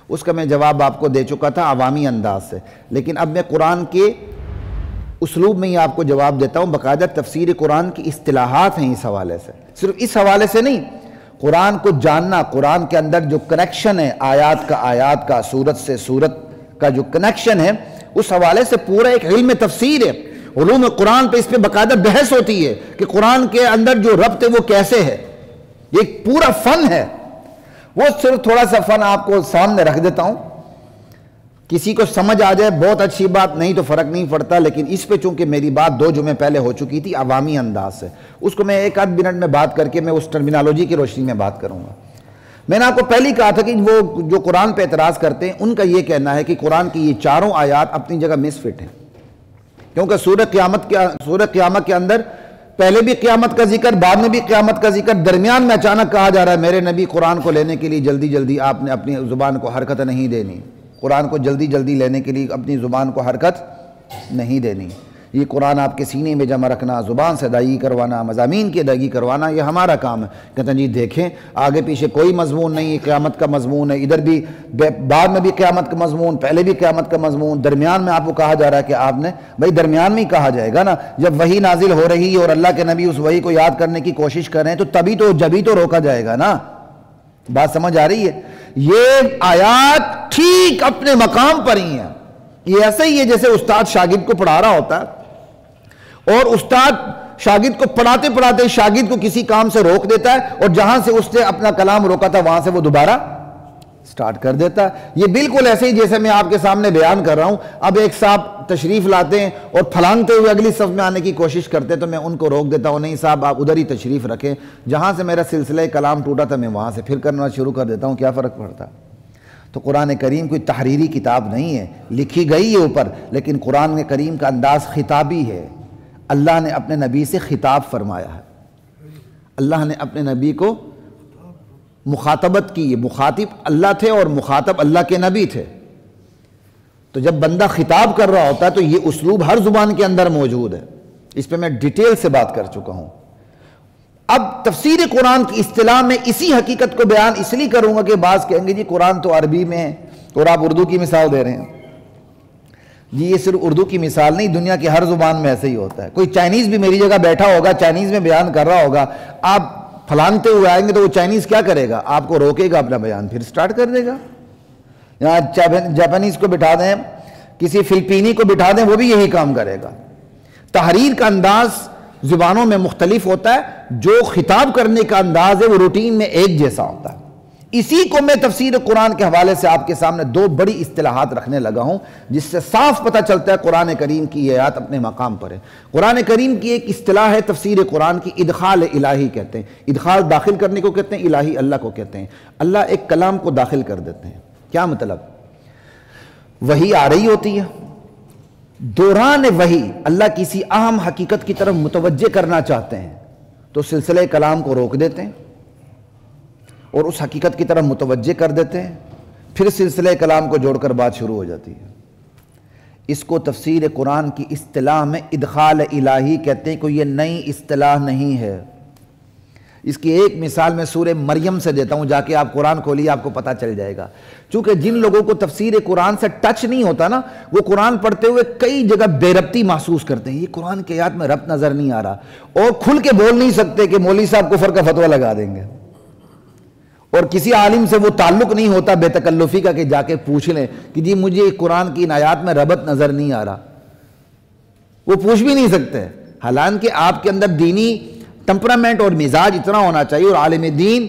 اس کا میں جواب آپ کو دے چکا تھا عوامی انداز سے. لیکن اب میں قرآن کے اسلوب میں ہی آپ کو جواب دیتا ہوں. باقاعدہ تفسیر قرآن کی اصطلاحات ہیں اس حوالے سے, صرف اس حوالے سے نہیں, قرآن کو جاننا, قرآن کے اندر جو کنیکشن ہے آیات کا سورت سے سورت کا جو کنیکشن ہے, اس حوالے سے پورا ایک علم تفسیر ہے. علوم قرآن پہ اس پہ باقاعدہ بحث ہوتی ہے کہ قرآن کے اندر جو ربط ہے وہ کیسے ہے. یہ ایک پورا فن ہے. وہ صرف تھوڑا سا فن آپ کو سامنے رکھ دیتا ہوں, کسی کو سمجھ آ جائے بہت اچھی بات, نہیں تو فرق نہیں پڑتا. لیکن اس پہ چونکہ میری بات 2 جمعے پہلے ہو چکی تھی عوامی انداز سے, اس کو میں 1-8 منٹ میں بات کر کے میں اس ٹرمینالوجی کی روشنی میں بات کروں گا. میں نے آپ کو پہلی کہا تھا کہ وہ جو قرآن پہ اعتراض کرتے ہیں ان کا یہ کہنا ہے کہ قرآن کی یہ 4 آیات اپنی جگہ مس فٹ ہیں, کیونکہ سورہ قیامت کے اندر پہلے بھی قیامت کا ذکر, بعد میں بھی قیامت کا ذکر, درمیان میں اچانک کہا جا رہا ہے میرے نبی قرآن کو لینے کے لیے جلدی جلدی آپ نے اپنی زبان کو حرکت نہیں دینی. قرآن کو جلدی جلدی لینے کے لیے اپنی زبان کو حرکت نہیں دینی. یہ قرآن آپ کے سینے میں جمع رکھنا, زبان سے ادائیگی کروانا, مضامین کی ادائیگی کروانا, یہ ہمارا کام ہے. کہتے ہیں جی دیکھیں آگے پیچھے کوئی مضمون نہیں ہے, قیامت کا مضمون ہے, ادھر بھی بعد میں بھی قیامت کا مضمون, پہلے بھی قیامت کا مضمون, درمیان میں آپ کو کہا جا رہا ہے کہ آپ نے بھائی درمیان میں ہی کہا جائے گا نا. جب وحی نازل ہو رہی ہے اور اللہ کے نبی اس وحی کو یاد کرنے کی کوشش کر رہے ہیں تو جبھی تو روکا جائے گا نا. بات سمجھ آ رہی ہے؟ یہ آیات ٹھیک اپنے مقام پر ہی ہیں. یہ ایسا ہی ہے جیسے استاد شاگرد کو پڑھا رہا ہوتا ہے اور استاد شاگرد کو پڑھاتے پڑھاتے شاگرد کو کسی کام سے روک دیتا ہے اور جہاں سے اس نے اپنا کلام روکا تھا وہاں سے وہ دوبارہ سٹارٹ کر دیتا ہے. یہ بالکل ایسے ہی جیسے میں آپ کے سامنے بیان کر رہا ہوں. اب ایک صاحب تشریف لاتے ہیں اور پھلانگتے ہوئے اگلی صف میں آنے کی کوشش کرتے ہیں تو میں ان کو روک دیتا ہوں, نہیں صاحب آپ ادھر ہی تشریف رکھیں, جہاں سے میرا سلسلہ کلام ٹوٹا تھا میں وہاں سے پھر کرنا شروع کر دیتا ہوں, کیا فرق پڑتا. تو قرآن کریم کوئی تحریری کتاب نہیں ہے, لکھی گئی ہے اوپر, لیکن قرآن کریم کا انداز خطابی ہے. اللہ نے اپنے نبی سے خطاب فرمایا ہے, اللہ نے اپنے نبی کو مخاطبت کی. مخاطب اللہ تھے اور مخاطب اللہ کے نبی تھے. تو جب بندہ خطاب کر رہا ہوتا ہے تو یہ اسلوب ہر زبان کے اندر موجود ہے. اس پہ میں ڈیٹیل سے بات کر چکا ہوں. اب تفسیر قرآن کی اصطلاح میں اسی حقیقت کو بیان اس لیے کروں گا کہ بعض کہیں گے جی قرآن تو عربی میں ہے اور آپ اردو کی مثال دے رہے ہیں. جی یہ صرف اردو کی مثال نہیں, دنیا کی ہر زبان میں ایسے ہی ہوتا ہے. کوئی چائنیز بھی میری جگہ بیٹھا ہوگا, چائنیز میں بیان کر رہا ہوگا, آپ پھلانتے ہوئے آئیں گے تو وہ چائنیز کیا کرے گا, آپ کو روکے گا, اپنا بیان پھر سٹارٹ کر دے گا. یہاں جاپانیز کو بٹھا دیں, کسی فلپینی کو بٹھا دیں, وہ بھی یہی کام کرے گا. تحریر کا انداز زبانوں میں مختلف ہوتا ہے, جو خطاب کرنے کا انداز ہے وہ روٹین میں ایک جیسا ہوتا ہے. اسی کو میں تفسیر قرآن کے حوالے سے آپ کے سامنے 2 بڑی اصطلاحات رکھنے لگا ہوں, جس سے صاف پتہ چلتا ہے قرآن کریم کی یہ آیات اپنے مقام پر ہے. قرآن کریم کی ایک اصطلاح ہے تفسیر قرآن کی, ادخال الہی کہتے ہیں. ادخال داخل کرنے کو کہتے ہیں, الہی اللہ کو کہتے ہیں. اللہ ایک کلام کو داخل کر دیتے ہیں. کیا مطلب؟ وحی آ رہی ہوتی ہے, دوران وحی اللہ کسی اہم حقیقت کی طرف متوجہ کرنا چاہتے ہیں تو سلسلہ کلام کو روک دیتے ہیں, اور اس حقیقت کی طرف متوجہ کر دیتے ہیں، پھر سلسلہ کلام کو جوڑ کر بات شروع ہو جاتی ہے۔ اس کو تفسیر قرآن کی اصطلاح میں ادخال الہی کہتے ہیں، کوئی یہ نئی اصطلاح نہیں ہے۔ اس کی ایک مثال میں سورہ مریم سے دیتا ہوں، جا کے آپ قرآن کھولیے، آپ کو پتہ چل جائے گا۔ چونکہ جن لوگوں کو تفسیر قرآن سے ٹچ نہیں ہوتا نا، وہ قرآن پڑھتے ہوئے کئی جگہ بے ربطی محسوس کرتے ہیں، یہ قرآن کے آیات میں ربط نظر نہیں آ رہا، اور کھل کے بول نہیں سکتے کہ مولوی صاحب کفر کا فتویٰ لگا دیں گے، اور کسی عالم سے وہ تعلق نہیں ہوتا بے تکلفی کا کہ جا کے پوچھ لیں کہ جی مجھے قرآن کی ان آیات میں ربط نظر نہیں آ رہا، وہ پوچھ بھی نہیں سکتے۔ حالانکہ آپ کے اندر دینی ٹمپرامنٹ اور مزاج اتنا ہونا چاہیے، اور عالم دین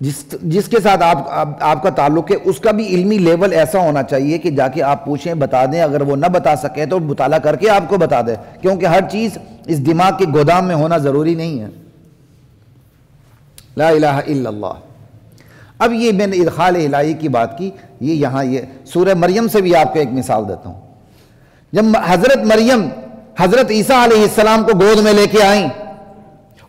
جس کے ساتھ آپ کا تعلق ہے اس کا بھی علمی لیول ایسا ہونا چاہیے کہ جا کے آپ پوچھیں، بتا دیں، اگر وہ نہ بتا سکیں تو مطالعہ کر کے آپ کو بتا دیں، کیونکہ ہر چیز اس دماغ کے گودام میں ہونا ضروری نہیں ہے۔ لا الہ الا اللہ۔ اب یہ میں نے ادخال الہی کی بات کی، یہ یہاں یہ سورہ مریم سے بھی آپ کو ایک مثال دیتا ہوں۔ جب حضرت مریم حضرت عیسیٰ علیہ السلام کو گود میں لے کے آئیں،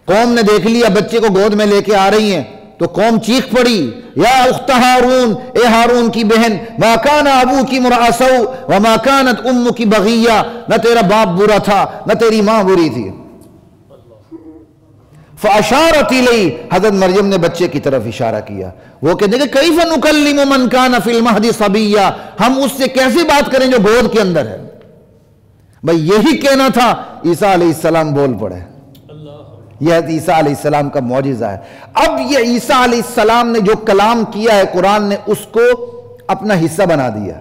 قوم نے دیکھ لیا بچے کو گود میں لے کے آ رہی ہیں، تو قوم چیخ پڑی، یا اخت ہارون، اے ہارون کی بہن، ما کان ابوکی امرأ سوء وما کانت امکی بغیہ، نہ تیرا باپ برا تھا نہ تیری ماں بری تھی۔ فاشارت الیہ، حضرت مریم نے بچے کی طرف اشارہ کیا۔ وہ کہتے ہیں کہ کیف نکلم من کان فی المہد صبیا، ہم اس سے کیسے بات کریں جو گود کے اندر ہے؟ بھئی یہی کہنا تھا، عیسیٰ علیہ السلام بول پڑے۔ یہ عیسیٰ علیہ السلام کا معجزہ ہے۔ اب یہ عیسیٰ علیہ السلام نے جو کلام کیا ہے، قرآن نے اس کو اپنا حصہ بنا دیا،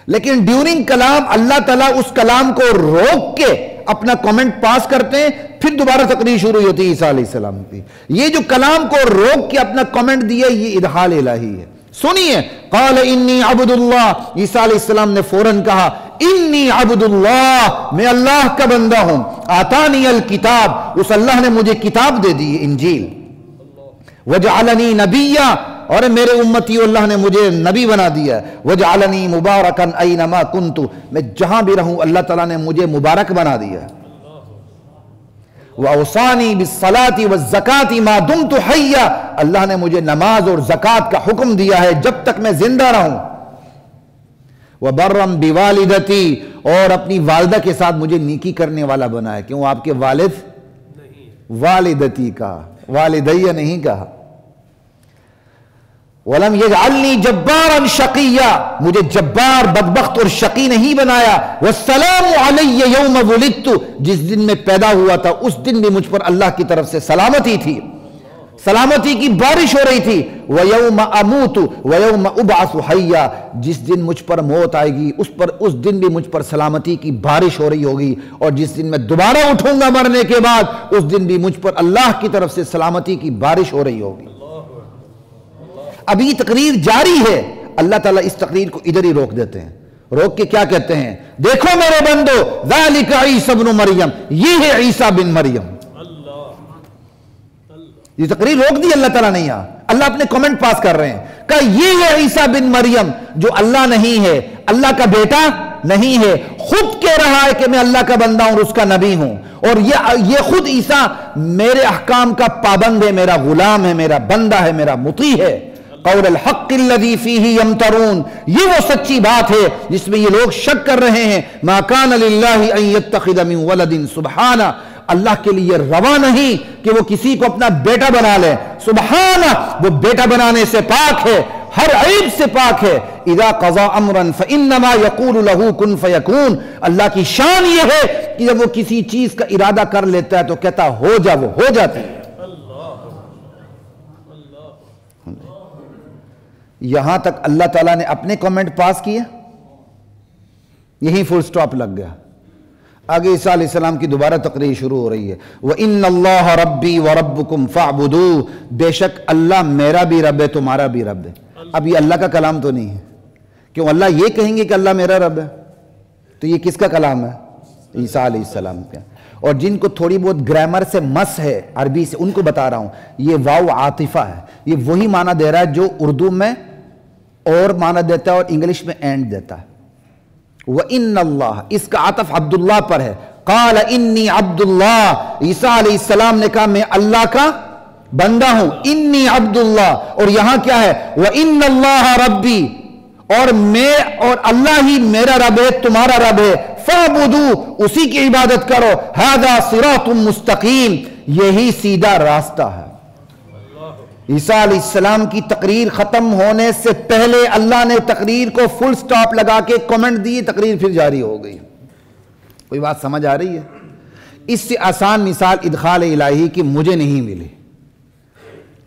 لیکن ڈیورنگ کلام اللہ تعالیٰ اس کلام کو روک کے اپنا کامنٹ پاس کرتے ہیں، پھر دوبارہ تقریر شروع ہوتی ہے عیسیٰ علیہ السلام کی۔ یہ جو کلام کو روک کے اپنا کامنٹ دیا، یہ ادخال الہی ہے۔ سنیے، قال انی عبد اللہ، عیسیٰ علیہ السلام نے فوراً کہا انی عبد اللہ، میں اللہ کا بندہ ہوں، آتانی الکتاب، اس اللہ نے مجھے کتاب دے دی انجیل، وجعلنی نبیا، اور میرے امتی اللہ نے مجھے نبی بنا دیا، وجعلنی مبارکا اینما کنت، میں جہاں بھی رہوں اللہ تعالیٰ نے مجھے مبارک بنا دیا، وَأَوْصَانِي بِالصَّلَاةِ وَالزَّكَاةِ مَا دُمْتُ حَيًّا، اللہ نے مجھے نماز اور زکوٰۃ کا حکم دیا ہے جب تک میں زندہ رہوں، وَبَرًّا بِوَالِدَتِي، اور اپنی والدہ کے ساتھ مجھے نیکی کرنے والا بنا ہے۔ کیوں آپ کے والد؟ والدتی کہا، والدیہ نہیں کہا۔ وَلَمْ يَجْعَلْنِي جَبَّارًا شَقِيًّا، مجھے جبار، بدبخت اور شقی نہیں بنایا۔ وَالسَّلَامُ عَلَيَّ يَوْمَ وُلِدتُّ، جس دن میں پیدا ہوا تھا اس دن بھی مجھ پر اللہ کی طرف سے سلامتی تھی، سلامتی کی بارش ہو رہی تھی۔ وَيَوْمَ أَمُوتُ وَيَوْمَ أُبْعَثُ حَيًّا، جس دن مجھ پر موت آئے گی اس دن بھی مجھ پر سلامتی کی بارش ہو رہی ہوگی، اور جس دن میں دوبارہ اٹھوں گا مرنے کے بعد اس دن بھی مجھ پر اللہ کی طرف سے سلامتی کی بارش ہو رہی ہوگی۔ ابھی تقریر جاری ہے، اللہ تعالیٰ اس تقریر کو ادھر ہی روک دیتے ہیں، روک کے کیا کہتے ہیں؟ دیکھو میرے بندو، ذالک عیسیٰ بن مریم، یہ ہے عیسیٰ بن مریم۔ یہ تقریر روک دی اللہ تعالیٰ نے، یہاں اللہ اپنے کامنٹ پاس کر رہے ہیں، کہ یہ ہے عیسیٰ بن مریم جو اللہ نہیں ہے، اللہ کا بیٹا نہیں ہے، خود کہہ رہا ہے کہ میں اللہ کا بندہ ہوں اور اس کا نبی ہوں، اور یہ خود عیسیٰ میرے احکام کا پابند ہے، میرا غلام ہے، میرا بندہ ہے، میرا مطیع ہے۔ قول الحق الذی فیہ یمترون، یہ وہ سچی بات ہے جس میں یہ لوگ شک کر رہے ہیں۔ ما کان للہ ان یتخذ من ولد، سبحانہ، اللہ کے لیے روا نہیں کہ وہ کسی کو اپنا بیٹا بنا لے، سبحانہ، وہ بیٹا بنانے سے پاک ہے، ہر عیب سے پاک ہے۔ اذا قضا امرا فانما یقول له کن فیکون، اللہ کی شان یہ ہے کہ جب وہ کسی چیز کا ارادہ کر لیتا ہے تو کہتا ہو جا، وہ ہو جاتی ہے۔ یہاں تک اللہ تعالیٰ نے اپنے کامنٹ پاس کیے، یہیں فل سٹاپ لگ گیا۔ آگے عیسیٰ علیہ السلام کی دوبارہ تقریر شروع ہو رہی ہے، وَإِنَّ اللَّهَ رَبِّي وَرَبُّكُمْ فَاعْبُدُوهُ، بے شک اللہ میرا بھی رب ہے، تمہارا بھی رب ہے۔ اب یہ اللہ کا کلام تو نہیں ہے، کیوں اللہ یہ کہیں گے کہ اللہ میرا رب ہے؟ تو یہ کس کا کلام ہے؟ عیسیٰ علیہ السلام کا۔ اور جن کو تھوڑی بہت گرامر سے مس ہے عربی سے، ان کو بتا رہا ہوں، یہ واو عاطفہ ہے، یہ وہی معنی دے رہا ہے جو اردو میں اور معنی دیتا ہے اور انگلش میں اینڈ دیتا ہے۔ وَإِنَّ اللَّهَ، اس کا عطف عبداللہ پر ہے۔ قَالَ إِنِّي عَبْدُ اللَّهِ، عیسیٰ علیہ السلام نے کہا میں اللہ کا بندہ ہوں، انی عبداللہ، اور یہاں کیا ہے وَإِنَّ اللَّهَ رَبِّي، اور میں اور اللہ ہی میرا رب ہے، تمہارا رب ہے، فَعْبُدُوا، اسی کی عبادت کرو، هَذَا صِرَاطٌ مُسْتَقِيم، یہی سیدھا راستہ ہے۔ عیسیٰ علیہ السلام کی تقریر ختم ہونے سے پہلے اللہ نے تقریر کو فل سٹاپ لگا کے کمنٹ دیے، تقریر پھر جاری ہو گئی۔ کوئی بات سمجھ آ رہی ہے؟ اس سے آسان مثال ادخال الہی کی مجھے نہیں ملی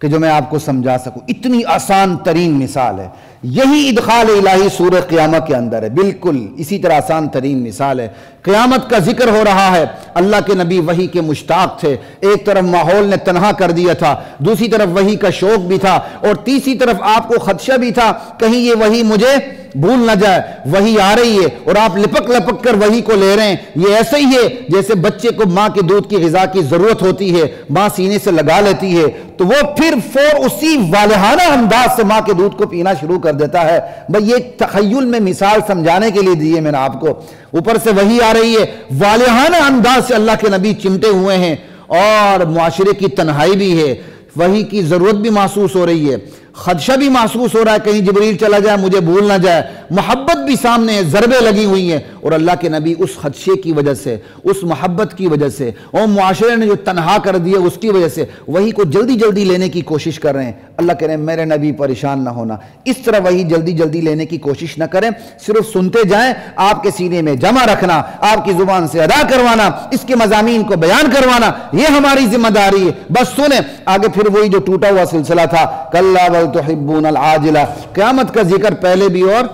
کہ جو میں آپ کو سمجھا سکوں، اتنی آسان ترین مثال ہے۔ یہی ادخال الہی سورہ قیامہ کے اندر ہے، بالکل اسی طرح آسان ترین مثال ہے۔ قیامت کا ذکر ہو رہا ہے، اللہ کے نبی وحی کے مشتاق تھے، ایک طرف ماحول نے تنہا کر دیا تھا، دوسری طرف وحی کا شوق بھی تھا، اور تیسری طرف آپ کو خدشہ بھی تھا کہیں یہ وحی مجھے بھول نہ جائے۔ وحی آ رہی ہے اور آپ لپک لپک کر وحی کو لے رہے ہیں، یہ ایسے ہی ہے جیسے بچے کو ماں کے دودھ کی غذا کی ضرورت ہوتی ہے، ماں سینے سے لگا لیتی ہے تو وہ پھر اسی والہانہ انداز سے ماں کے دودھ کو پینا شروع کر دیتا ہے۔ بھئی یہ تخیل میں مثال سمجھانے کے لیے دی ہے میں نے آپ کو، اوپر سے وحی آ رہی ہے، والہانہ انداز سے اللہ کے نبی چمٹے ہوئے ہیں، اور معاشرے کی تنہائی بھی ہے، وحی کی ضرورت بھی محسوس ہو رہی ہے، خدشہ بھی محسوس ہو رہا ہے کہیں جبریل چلا جائے مجھے بھول نہ جائے، محبت بھی سامنے ہے، ضربیں لگی ہوئی ہیں، اور اللہ کے نبی اس خدشے کی وجہ سے، اس محبت کی وجہ سے، اور معاشرے نے جو تنہا کر دیا اس کی وجہ سے وحی کو جلدی جلدی لینے کی کوشش کر رہے ہیں۔ اللہ کہہ رہے ہیں میرے نبی پریشان نہ ہونا، اس طرح وحی جلدی جلدی لینے کی کوشش نہ کریں، صرف سنتے جائیں، آپ کے سینے میں جمع رکھنا، آپ کی زبان سے ادا کروانا، اس کے مضامین کو بیان کروانا، یہ ہماری ذمہ داری ہے۔ بس سنیں آگے پھر وہی جو ٹوٹا ہوا سلسلہ تھا، کَلَّا بَلْ تُحِبُّونَ الْعَاجِلَةَ، قیامت کا ذکر پہلے بھی اور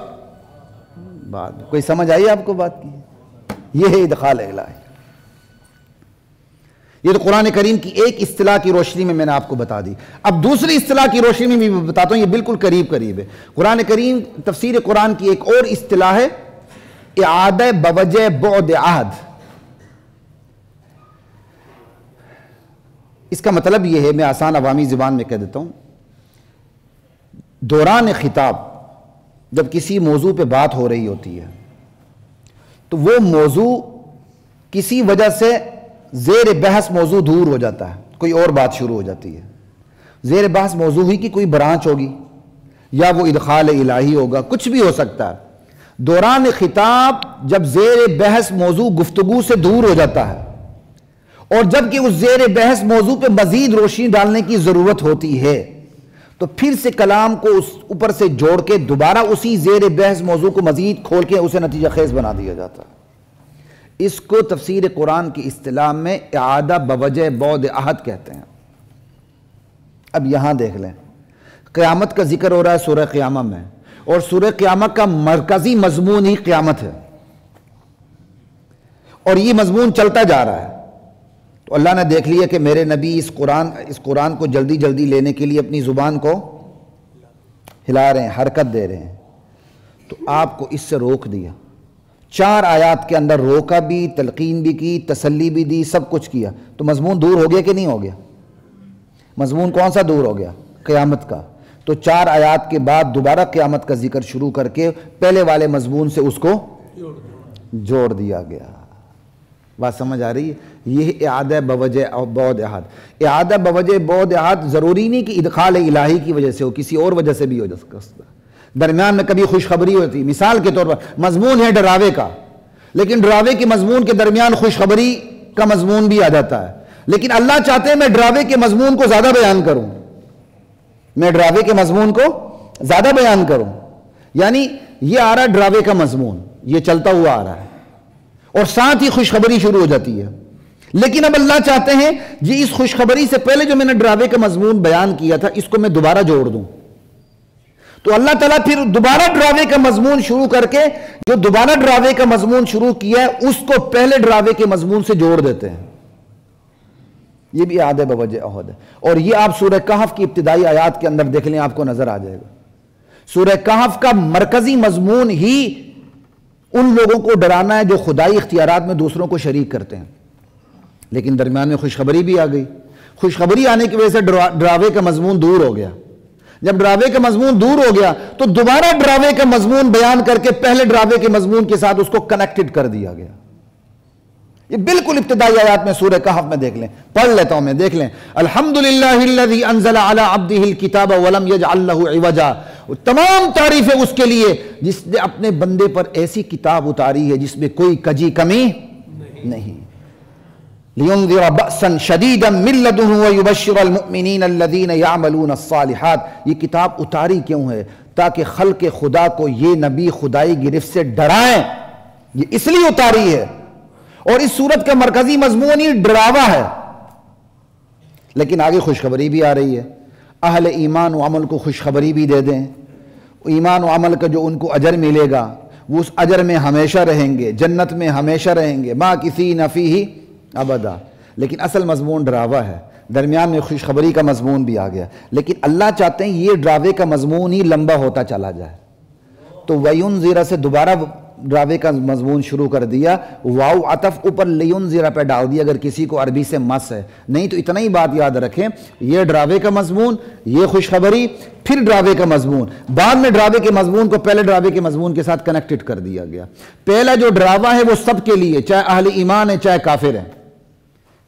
بعد۔ کوئی سمجھ آئی آپ کو بات کی؟ یہ ہے ادخال الہی۔ یہ تو قرآن کریم کی ایک اصطلاح کی روشنی میں نے آپ کو بتا دی، اب دوسری اصطلاح کی روشنی میں بھی بتاتا ہوں، یہ بالکل قریب قریب ہے۔ قرآن کریم تفسیر قرآن کی ایک اور اصطلاح ہے اعادہ بوجہ بعد عہد۔ اس کا مطلب یہ ہے، میں آسان عوامی زبان میں کہہ دیتا ہوں، دوران خطاب جب کسی موضوع پہ بات ہو رہی ہوتی ہے تو وہ موضوع کسی وجہ سے زیر بحث موضوع دور ہو جاتا ہے، کوئی اور بات شروع ہو جاتی ہے، زیر بحث موضوع ہی کی کوئی برانچ ہوگی یا وہ ادخال الہی ہوگا، کچھ بھی ہو سکتا ہے۔ دوران خطاب جب زیر بحث موضوع گفتگو سے دور ہو جاتا ہے اور جبکہ اس زیر بحث موضوع پہ مزید روشنی ڈالنے کی ضرورت ہوتی ہے تو پھر سے کلام کو اس اوپر سے جوڑ کے دوبارہ اسی زیر بحث موضوع کو مزید کھول کے اسے نتیجہ خیز بنا دیا جاتا ہے۔ اس کو تفسیر قرآن کی اصطلاح میں اعادہ بوجہ بعد عہد کہتے ہیں۔ اب یہاں دیکھ لیں، قیامت کا ذکر ہو رہا ہے سورہ قیامہ میں، اور سورہ قیامہ کا مرکزی مضمون ہی قیامت ہے، اور یہ مضمون چلتا جا رہا ہے۔ تو اللہ نے دیکھ لیا کہ میرے نبی اس قرآن کو جلدی جلدی لینے کے لیے اپنی زبان کو ہلا رہے ہیں، حرکت دے رہے ہیں، تو آپ کو اس سے روک دیا۔ 4 آیات کے اندر روکا بھی، تلقین بھی کی، تسلی بھی دی، سب کچھ کیا، تو مضمون دور ہو گیا کہ نہیں ہو گیا؟ مضمون کون سا دور ہو گیا؟ قیامت کا۔ تو 4 آیات کے بعد دوبارہ قیامت کا ذکر شروع کر کے پہلے والے مضمون سے اس کو جوڑ دیا گیا۔ بات سمجھ آ رہی ہے؟ یہ اعادہ بوجہ بعد عہد۔ اعادہ بوجہ بعد عہد ضروری نہیں کہ ادخال الہی کی وجہ سے ہو، کسی اور وجہ سے بھی ہو سکتا ہے۔ درمیان میں کبھی خوشخبری ہوتی، مثال کے طور پر مضمون ہے ڈراوے کا، لیکن ڈراوے کے مضمون کے درمیان خوشخبری کا مضمون بھی آ جاتا ہے، لیکن اللہ چاہتے ہیں میں ڈراوے کے مضمون کو زیادہ بیان کروں، میں ڈراوے کے مضمون کو زیادہ بیان کروں، یعنی یہ آ رہا ہے ڈراوے کا مضمون، یہ چلتا ہوا آ رہا ہے، اور ساتھ ہی خوشخبری شروع ہو جاتی ہے، لیکن اب اللہ چاہتے ہیں جی اس خوشخبری سے پہلے جو میں نے ڈراوے کا مضمون بیان کیا تھا اس کو میں دوبارہ جوڑ دوں، تو اللہ تعالیٰ پھر دوبارہ ڈراوے کا مضمون شروع کر کے جو دوبارہ ڈراوے کا مضمون شروع کیا ہے اس کو پہلے ڈراوے کے مضمون سے جوڑ دیتے ہیں۔ یہ بھی اعادہ بوجہ عہد ہے، اور یہ آپ سورہ کہف کی ابتدائی آیات کے اندر دیکھ لیں، آپ کو نظر آ جائے گا۔ سورہ کہف کا مرکزی مضمون ہی ان لوگوں کو ڈرانا ہے جو خدائی اختیارات میں دوسروں کو شریک کرتے ہیں، لیکن درمیان میں خوشخبری بھی آ گئی۔ خوشخبری آنے کی وجہ سے ڈراوے کا مضمون دور ہو گیا۔ جب ڈراوے کا مضمون دور ہو گیا تو دوبارہ ڈراوے کا مضمون بیان کر کے پہلے ڈراوے کے مضمون کے ساتھ اس کو کنیکٹڈ کر دیا گیا۔ یہ بالکل ابتدائی آیات میں سورہ کہف میں دیکھ لیں، پڑھ لیتا ہوں میں، دیکھ لیں، الحمدللہ الذی انزل علی عبدہ الکتاب ولم یجعل لہ عوجا، تمام تعریفیں اس کے لیے جس نے اپنے بندے پر ایسی کتاب اتاری ہے جس میں کوئی کجی کمی نہیں، لینذر بأسا شدیدا من لدنہ ویبشر المؤمنین الذین یعملون الصالحات۔ یہ کتاب اتاری کیوں ہے؟ تاکہ خلق خدا کو یہ نبی خدائی گرفت سے ڈرائیں، یہ اس لیے اتاری ہے۔ اور اس سورت کا مرکزی مضمون ہی ڈراوا ہے، لیکن آگے خوشخبری بھی آ رہی ہے، اہل ایمان و عمل کو خوشخبری بھی دے دیں، ایمان و عمل کا جو ان کو اجر ملے گا وہ اس اجر میں ہمیشہ رہیں گے، جنت میں ہمیشہ رہیں گے، ماکثین فیہ ابدا۔ لیکن اصل مضمون ڈراوا ہے، درمیان میں خوشخبری کا مضمون بھی آ گیا، لیکن اللہ چاہتے ہیں یہ ڈراوے کا مضمون ہی لمبا ہوتا چلا جائے، تو وَيُنذِرَ سے دوبارہ ڈراوے کا مضمون شروع کر دیا، واو عطف اوپر لیونذر پہ ڈال دیا اگر کسی کو عربی سے مس ہے، نہیں تو اتنا ہی بات یاد رکھیں، یہ ڈراوے کا مضمون، یہ خوشخبری، پھر ڈراوے کا مضمون، بعد میں ڈراوے کے مضمون کو پہلے ڈراوے کے مضمون کے ساتھ کنیکٹڈ کر دیا گیا۔ پہلا جو ڈراوا ہے وہ سب کے لیے، چاہے اہل ایمان ہے چاہے کافر ہیں،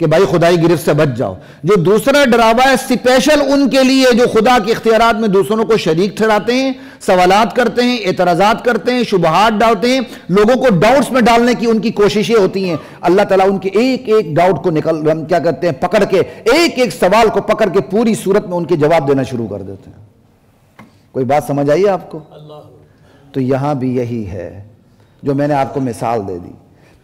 کہ بھائی خدائی گرفت سے بچ جاؤ۔ جو دوسرا ڈراوا ہے سپیشل ان کے لیے جو خدا کے اختیارات میں دوسروں کو شریک ٹھہراتے ہیں، سوالات کرتے ہیں، اعتراضات کرتے ہیں، شبہات ڈالتے ہیں، لوگوں کو ڈاؤٹس میں ڈالنے کی ان کی کوششیں ہوتی ہیں، اللہ تعالیٰ ان کے ایک ایک ڈاؤٹ کو کیا کرتے ہیں، پکڑ کے ایک ایک سوال کو پکڑ کے پوری صورت میں ان کے جواب دینا شروع کر دیتے ہیں۔ کوئی بات سمجھ آئی آپ کو؟ تو یہاں بھی یہی ہے جو میں نے آپ کو مثال دے دی،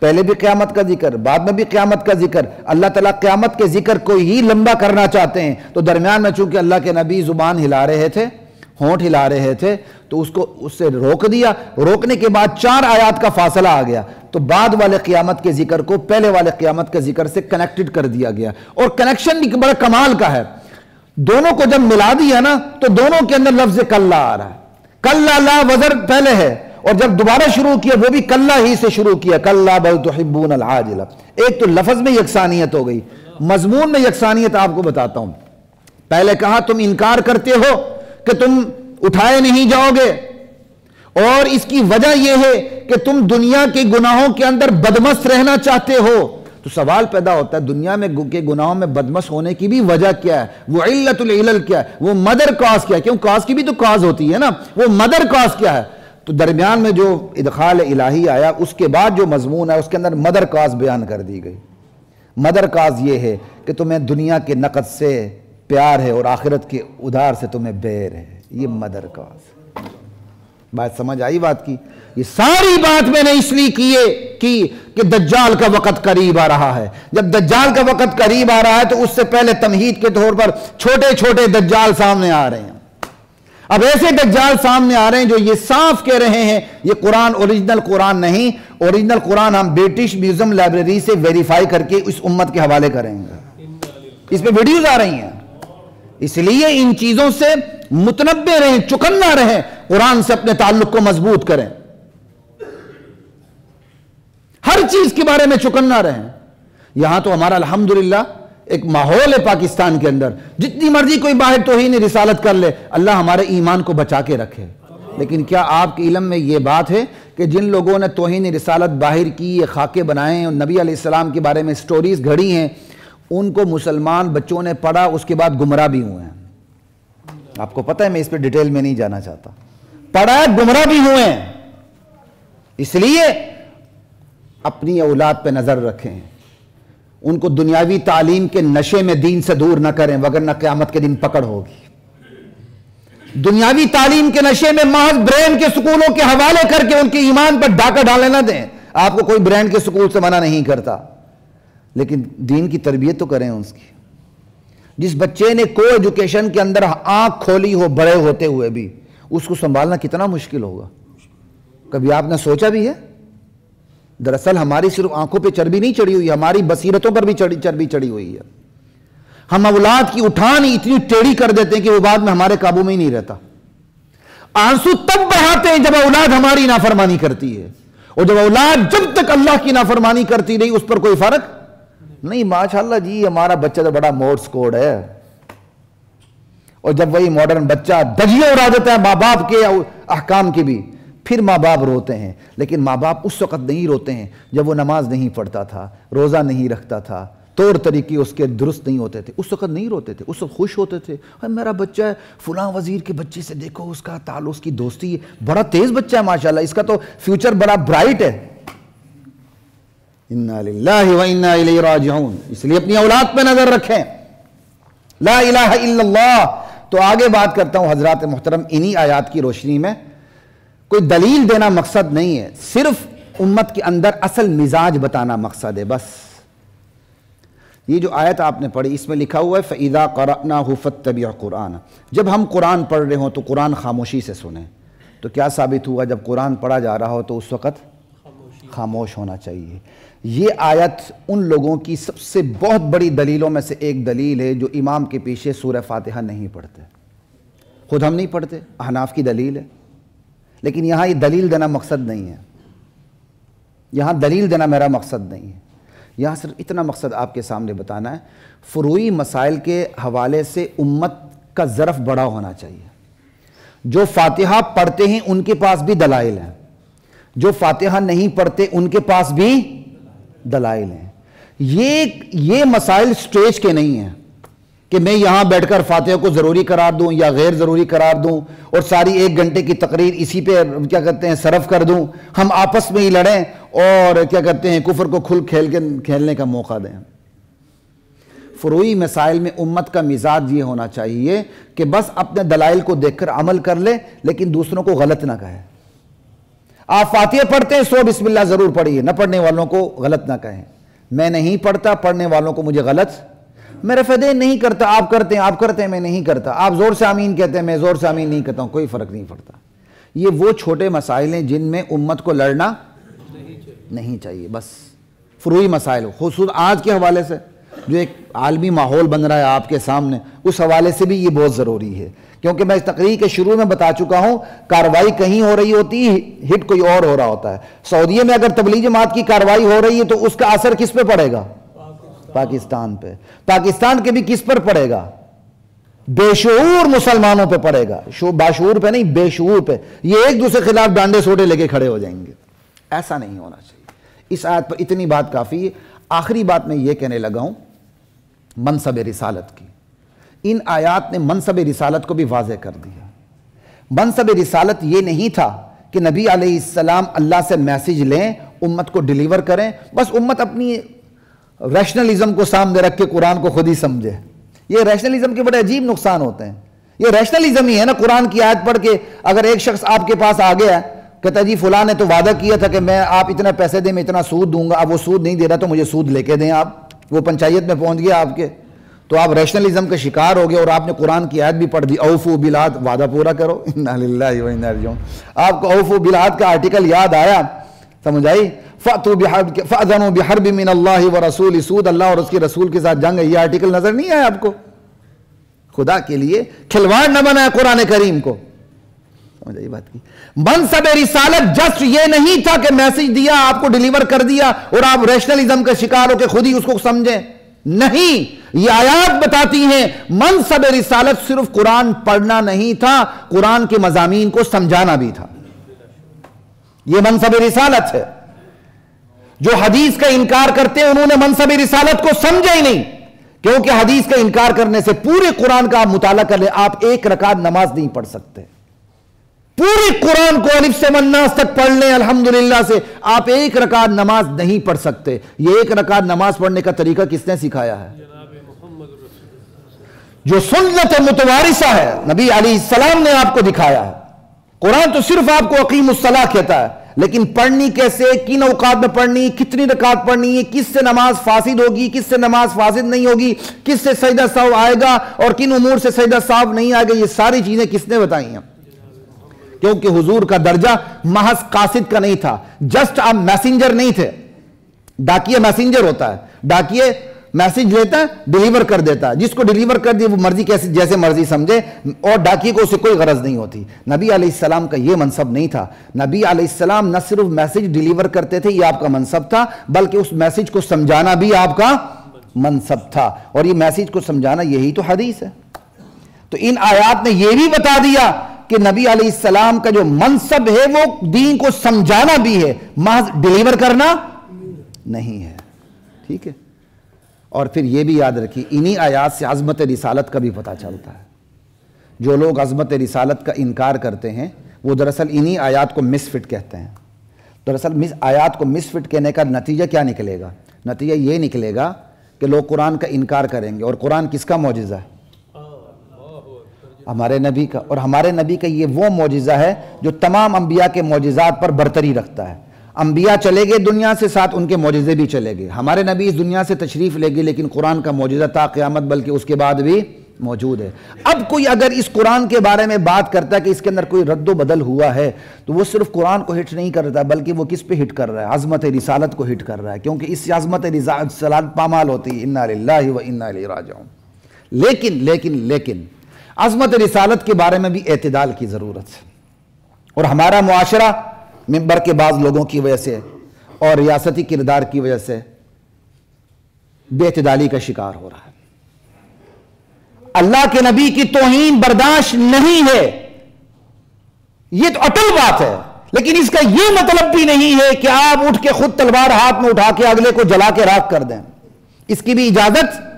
پہلے بھی قیامت کا ذکر، بعد میں بھی قیامت کا ذکر، اللہ تعالیٰ قیامت کے ذکر کو ہی لمبا کرنا چاہتے ہیں، تو درمیان میں چونکہ اللہ کے نبی زبان ہلا رہے تھے، ہونٹ ہلا رہے تھے، تو اس سے روک دیا، روکنے کے بعد 4 آیات کا فاصلہ آ گیا، تو بعد والے قیامت کے ذکر کو پہلے والے قیامت کے ذکر سے کنیکٹڈ کر دیا گیا، اور کنیکشن بھی بڑا کمال کا ہے، دونوں کو جب ملا دیا نا تو دونوں کے اندر لفظ کلا آ رہا ہے، کلا لا وزر پہلے ہے، اور جب دوبارہ شروع کیا وہ بھی کلا ہی سے شروع کیا، کلا بل تحبون العاجلہ۔ ایک تو لفظ میں یکسانیت ہو گئی، مضمون میں یکسانیت آپ کو بتاتا ہوں۔ پہلے کہا تم انکار کرتے ہو کہ تم اٹھائے نہیں جاؤ گے، اور اس کی وجہ یہ ہے کہ تم دنیا کے گناہوں کے اندر بدمست رہنا چاہتے ہو، تو سوال پیدا ہوتا ہے دنیا میں کے گناہوں میں بدمست ہونے کی بھی وجہ کیا ہے، وہ علت العلل کیا ہے، وہ مدر کاز کیا ہے، کیوں کاز کی بھی تو کاز ہوتی ہے نا، وہ مدر کاز کیا ہے؟ تو درمیان میں جو ادخال الہی آیا اس کے بعد جو مضمون ہے اس کے اندر مدر کاز بیان کر دی گئی۔ مدر کاز یہ ہے کہ تمہیں دنیا کے نقد سے پیار ہے اور آخرت کے ادھار سے تمہیں بیر ہے، یہ مدر کاز۔ بات سمجھ آئی بات کی؟ یہ ساری بات میں نے اس لیے کی کہ دجال کا وقت قریب آ رہا ہے، جب دجال کا وقت قریب آ رہا ہے تو اس سے پہلے تمہید کے طور پر چھوٹے چھوٹے دجال سامنے آ رہے ہیں۔ اب ایسے دجال سامنے آ رہے ہیں جو یہ صاف کہہ رہے ہیں یہ قرآن اوریجنل قرآن نہیں، اوریجنل قرآن ہم برٹش میوزیم لائبریری سے ویریفائی کر کے اس امت کے حوالے کریں گے، اس پہ ویڈیوز آ رہی ہیں، اس لیے ان چیزوں سے متنبع رہیں، چکنا رہیں، قرآن سے اپنے تعلق کو مضبوط کریں، ہر چیز کے بارے میں چکنا رہیں۔ یہاں تو ہمارا الحمدللہ ایک ماحول ہے پاکستان کے اندر، جتنی مرضی کوئی باہر توہین رسالت کر لے، اللہ ہمارے ایمان کو بچا کے رکھے، لیکن کیا آپ کے علم میں یہ بات ہے کہ جن لوگوں نے توہین رسالت باہر کی، یہ خاکے بنائے ہیں اور نبی علیہ السلام کے بارے میں سٹوریز گھڑی ہیں، ان کو مسلمان بچوں نے پڑھا، اس کے بعد گمراہ بھی ہوئے ہیں؟ آپ کو پتہ ہے، میں اس پہ ڈیٹیل میں نہیں جانا چاہتا، پڑھا ہے گمراہ بھی ہوئے ہیں۔ اس لیے اپنی اولاد پہ نظر رکھیں، ان کو دنیاوی تعلیم کے نشے میں دین سے دور نہ کریں، وگرنہ قیامت کے دن پکڑ ہوگی۔ دنیاوی تعلیم کے نشے میں محض برین کے سکولوں کے حوالے کر کے ان کے ایمان پر ڈاکہ ڈالنے نہ دیں، آپ کو کوئی برین کے سکول سے منع نہیں کرتا، لیکن دین کی تربیت تو کریں اس کی۔ جس بچے نے کو ایجوکیشن کے اندر آنکھ کھولی ہو بڑے ہوتے ہوئے بھی، اس کو سنبھالنا کتنا مشکل ہوگا، کبھی آپ نے سوچا بھی ہے؟ دراصل ہماری صرف آنکھوں پہ چربی نہیں چڑھی ہوئی، ہماری بصیرتوں پر بھی چربی چڑھی ہوئی ہے۔ ہم اولاد کی اٹھان اتنی ٹیڑھی کر دیتے ہیں کہ وہ بعد میں ہمارے قابو میں ہی نہیں رہتا۔ آنسو تب بہاتے ہیں جب اولاد ہماری نافرمانی کرتی ہے، اور جب اولاد جب تک اللہ کی نافرمانی کرتی رہی اس پر کوئی فرق نہیں۔ ماشاءاللہ جی ہمارا بچہ تو بڑا مورس کوڈ ہے، اور جب وہی ماڈرن بچہ دجیاں اڑا دیتا ہے ماں باپ کے احکام کی بھی، پھر ماں باپ روتے ہیں، لیکن ماں باپ اس وقت نہیں روتے ہیں جب وہ نماز نہیں پڑھتا تھا، روزہ نہیں رکھتا تھا، طور طریقے اس کے درست نہیں ہوتے تھے، اس وقت نہیں روتے تھے، اس وقت خوش ہوتے تھے، میرا بچہ ہے فلاں وزیر کے بچے سے، دیکھو اس کا تعلق، اس کی دوستی بڑا تیز بچہ ہے ماشاءاللہ، اس کا تو فیوچر بڑا برائٹ ہے۔ انا للہ و انا الیہ راجعون، اس لیے اپنی اولاد پہ نظر رکھیں، لا الہ الا اللہ۔ تو آگے بات کرتا ہوں حضرات محترم، انہی آیات کی روشنی میں کوئی دلیل دینا مقصد نہیں ہے، صرف امت کے اندر اصل مزاج بتانا مقصد ہے بس۔ یہ جو آیت آپ نے پڑھی اس میں لکھا ہوا ہے فَإِذَا قَرَأْنَاهُ فَاتَّبِعْ قُرْآنَ، جب ہم قرآن پڑھ رہے ہوں تو قرآن خاموشی سے سنیں۔ تو کیا ثابت ہوا؟ جب قرآن پڑھا جا رہا ہو تو اس وقت خاموش ہونا چاہیے۔ یہ آیت ان لوگوں کی سب سے بہت بڑی دلیلوں میں سے ایک دلیل ہے جو امام کے پیچھے سورہ فاتحہ نہیں پڑھتے، خود ہم نہیں پڑھتے، احناف کی دلیل ہے، لیکن یہاں یہ دلیل دینا مقصد نہیں ہے، یہاں دلیل دینا میرا مقصد نہیں ہے، یہاں صرف اتنا مقصد آپ کے سامنے بتانا ہے، فروعی مسائل کے حوالے سے امت کا ظرف بڑا ہونا چاہیے۔ جو فاتحہ پڑھتے ہیں ان کے پاس بھی دلائل ہیں، جو فاتحہ نہیں پڑھتے ان کے پاس بھی دلائل ہیں۔ یہ مسائل سٹیج کے نہیں ہیں کہ میں یہاں بیٹھ کر فاتحہ کو ضروری قرار دوں یا غیر ضروری قرار دوں اور ساری 1 گھنٹے کی تقریر اسی پہ کیا کہتے ہیں صرف کر دوں، ہم آپس میں ہی لڑیں اور کیا کہتے ہیں کفر کو کھیلنے کا موقع دیں۔ فروعی مسائل میں امت کا مزاج یہ ہونا چاہیے کہ بس اپنے دلائل کو دیکھ کر عمل کر لے، لیکن دوسروں کو غلط نہ کہے۔ آپ فاتحہ پڑھتے ہیں، سو بسم اللہ ضرور پڑھیے، نہ پڑھنے والوں کو غلط نہ کہیں۔ میں نہیں پڑھتا، پڑھنے والوں کو مجھے غلط، میرے فیدین نہیں کرتا، آپ کرتے ہیں میں نہیں کرتا، آپ زور سے آمین کہتے ہیں میں زور سے آمین نہیں کہتا ہوں، کوئی فرق نہیں پڑتا۔ یہ وہ چھوٹے مسائل ہیں جن میں امت کو لڑنا نہیں چاہیے، بس فروعی مسائل، خصوص آج کے حوالے سے جو ایک عالمی ماحول بن رہا ہے آپ کے سامنے، اس حوالے سے بھی یہ بہت ضروری ہے، کیونکہ میں اس تقریر کے شروع میں بتا چکا ہوں کارروائی کہیں ہو رہی ہوتی ہے، ہٹ کوئی اور ہو رہا ہوتا ہے۔ سعودیہ میں اگر تبلیغ جماعت کی کارروائی ہو رہی ہے تو اس کا اثر کس پہ پڑے گا؟ پاکستان پہ۔ پاکستان کے بھی کس پر پڑے گا؟ بے شعور مسلمانوں پہ پڑے گا، باشعور پہ نہیں، بے شعور پہ۔ یہ ایک دوسرے خلاف ڈانڈے سوٹے لے کے کھڑے ہو جائیں گے، ایسا نہیں ہونا چاہیے۔ اس آیت پر اتنی بات کافی ہے۔ آخری بات میں یہ کہنے لگا ہوں منصب رسالت کی۔ ان آیات نے منصب رسالت کو بھی واضح کر دیا۔ منصب رسالت یہ نہیں تھا کہ نبی علیہ السلام اللہ سے میسج لیں، امت کو ڈیلیور کریں، بس امت اپنی ریشنلزم کو سامنے رکھ کے قرآن کو خود ہی سمجھے۔ یہ ریشنلزم کے بڑے عجیب نقصان ہوتے ہیں۔ یہ ریشنلزم ہی ہے نا، قرآن کی آیت پڑھ کے اگر ایک شخص آپ کے پاس آ گیا کہتا جی فلاں نے تو وعدہ کیا تھا کہ میں آپ اتنا پیسے دیں میں اتنا سود دوں گا، اب وہ سود نہیں دے رہا تو مجھے سود لے کے دیں آپ، وہ پنچایت میں پہنچ گیا آپ کے، تو آپ ریشنلزم کے شکار ہو گئے اور آپ نے قرآن کی آیت بھی پڑھ دی، اوفو بالعہد، وعدہ پورا کرو، انا للہ و انا الیہ راجعون۔ آپ کو اوفو بالعہد کا آرٹیکل یاد آیا، سمجھ آئی؟ فَأْذَنُوا بِحَرْبٍ مِّنَ اللَّهِ وَرَسُولِهِ، سود اللہ اور اس کے رسول کے ساتھ جنگ ہے، یہ آرٹیکل نظر نہیں آیا آپ کو؟ خدا کے لیے کھلواڑ نہ بنایا قرآن کریم کو، سمجھ آئی بات کی؟ منصب رسالت جسٹ یہ نہیں تھا کہ میسج دیا آپ کو ڈیلیور کر دیا اور آپ ریشنلزم کا شکار ہو کے خود ہی اس کو سمجھیں، نہیں، یہ آیات بتاتی ہیں منصب رسالت صرف قرآن پڑھنا نہیں تھا، قرآن کے مضامین کو سمجھانا بھی تھا۔ یہ منصب رسالت ہے۔ جو حدیث کا انکار کرتے ہیں انہوں نے منصب رسالت کو سمجھا ہی نہیں، کیونکہ حدیث کا انکار کرنے سے پورے قرآن کا آپ مطالعہ کر لیں، آپ 1 رکعت نماز نہیں پڑھ سکتے۔ پورے قرآن کو الف سے الناس تک پڑھ لیں الحمدللہ سے، آپ 1 رکعت نماز نہیں پڑھ سکتے۔ یہ 1 رکعت نماز پڑھنے کا طریقہ کس نے سکھایا ہے؟ جو سنت متوارثہ ہے، نبی علیہ السلام نے آپ کو دکھایا ہے۔ قرآن تو صرف آپ کو اقیم الصلاۃ کہتا ہے، لیکن پڑھنی کیسے، کن اوقات میں پڑھنی، کتنی رکعت پڑھنی ہے، کس سے نماز فاسد ہوگی، کس سے نماز فاسد نہیں ہوگی، کس سے سجدہ سہو آئے گا اور کن امور سے سجدہ سہو نہیں آئے گا، یہ ساری چیزیں کس نے بتائی ہیں؟ کیونکہ حضور کا درجہ محض قاصد کا نہیں تھا، جسٹ آپ میسنجر نہیں تھے۔ ڈاکیہ میسنجر ہوتا ہے، ڈاکیہ میسج لیتا ہے، ڈیلیور کر دیتا ہے، جس کو ڈیلیور کر دیا وہ مرضی جیسے مرضی سمجھے، اور ڈاکیے کو اسے کوئی غرض نہیں ہوتی۔ نبی علیہ السلام کا یہ منصب نہیں تھا۔ نبی علیہ السلام نہ صرف میسج ڈیلیور کرتے تھے، یہ آپ کا منصب تھا، بلکہ اس میسج کو سمجھانا بھی آپ کا منصب تھا، اور یہ میسج کو سمجھانا یہی تو حدیث ہے۔ تو ان آیات نے یہ بھی بتا دیا کہ نبی علیہ السلام کا جو منصب ہے وہ دین کو سمجھانا بھی ہے، محض ڈیلیور کرنا نہیں ہے، ٹھیک ہے۔ اور پھر یہ بھی یاد رکھیے، انہی آیات سے عظمت رسالت کا بھی پتہ چلتا ہے۔ جو لوگ عظمت رسالت کا انکار کرتے ہیں وہ دراصل انہی آیات کو مس فٹ کہتے ہیں۔ دراصل آیات کو مس فٹ کہنے کا نتیجہ کیا نکلے گا؟ نتیجہ یہ نکلے گا کہ لوگ قرآن کا انکار کریں گے، اور قرآن کس کا معجزہ ہے؟ ہمارے نبی کا۔ اور ہمارے نبی کا یہ وہ معجزہ ہے جو تمام انبیاء کے معجزات پر برتری رکھتا ہے۔ انبیاء چلے گئے دنیا سے، ساتھ ان کے معجزے بھی چلے گئے۔ ہمارے نبی اس دنیا سے تشریف لے گئے، لیکن قرآن کا معجزہ تا قیامت بلکہ اس کے بعد بھی موجود ہے۔ اب کوئی اگر اس قرآن کے بارے میں بات کرتا ہے کہ اس کے اندر کوئی رد و بدل ہوا ہے، تو وہ صرف قرآن کو ہٹ نہیں کرتا بلکہ وہ کس پہ ہٹ کر رہا ہے؟ عظمت رسالت کو ہٹ کر رہا ہے، کیونکہ اس سے عظمت رسالت پامال ہوتی ہے۔ انا للہ و انا الیہ راجعون۔ لیکن عظمت رسالت کے بارے میں بھی اعتدال کی ضرورت ہے، اور ہمارا معاشرہ منبر کے بعض لوگوں کی وجہ سے اور ریاستی کردار کی وجہ سے بے اعتدالی کا شکار ہو رہا ہے۔ اللہ کے نبی کی توہین برداشت نہیں ہے، یہ تو اٹل بات ہے، لیکن اس کا یہ مطلب بھی نہیں ہے کہ آپ اٹھ کے خود تلوار ہاتھ میں اٹھا کے اگلے کو جلا کے راکھ کر دیں، اس کی بھی اجازت۔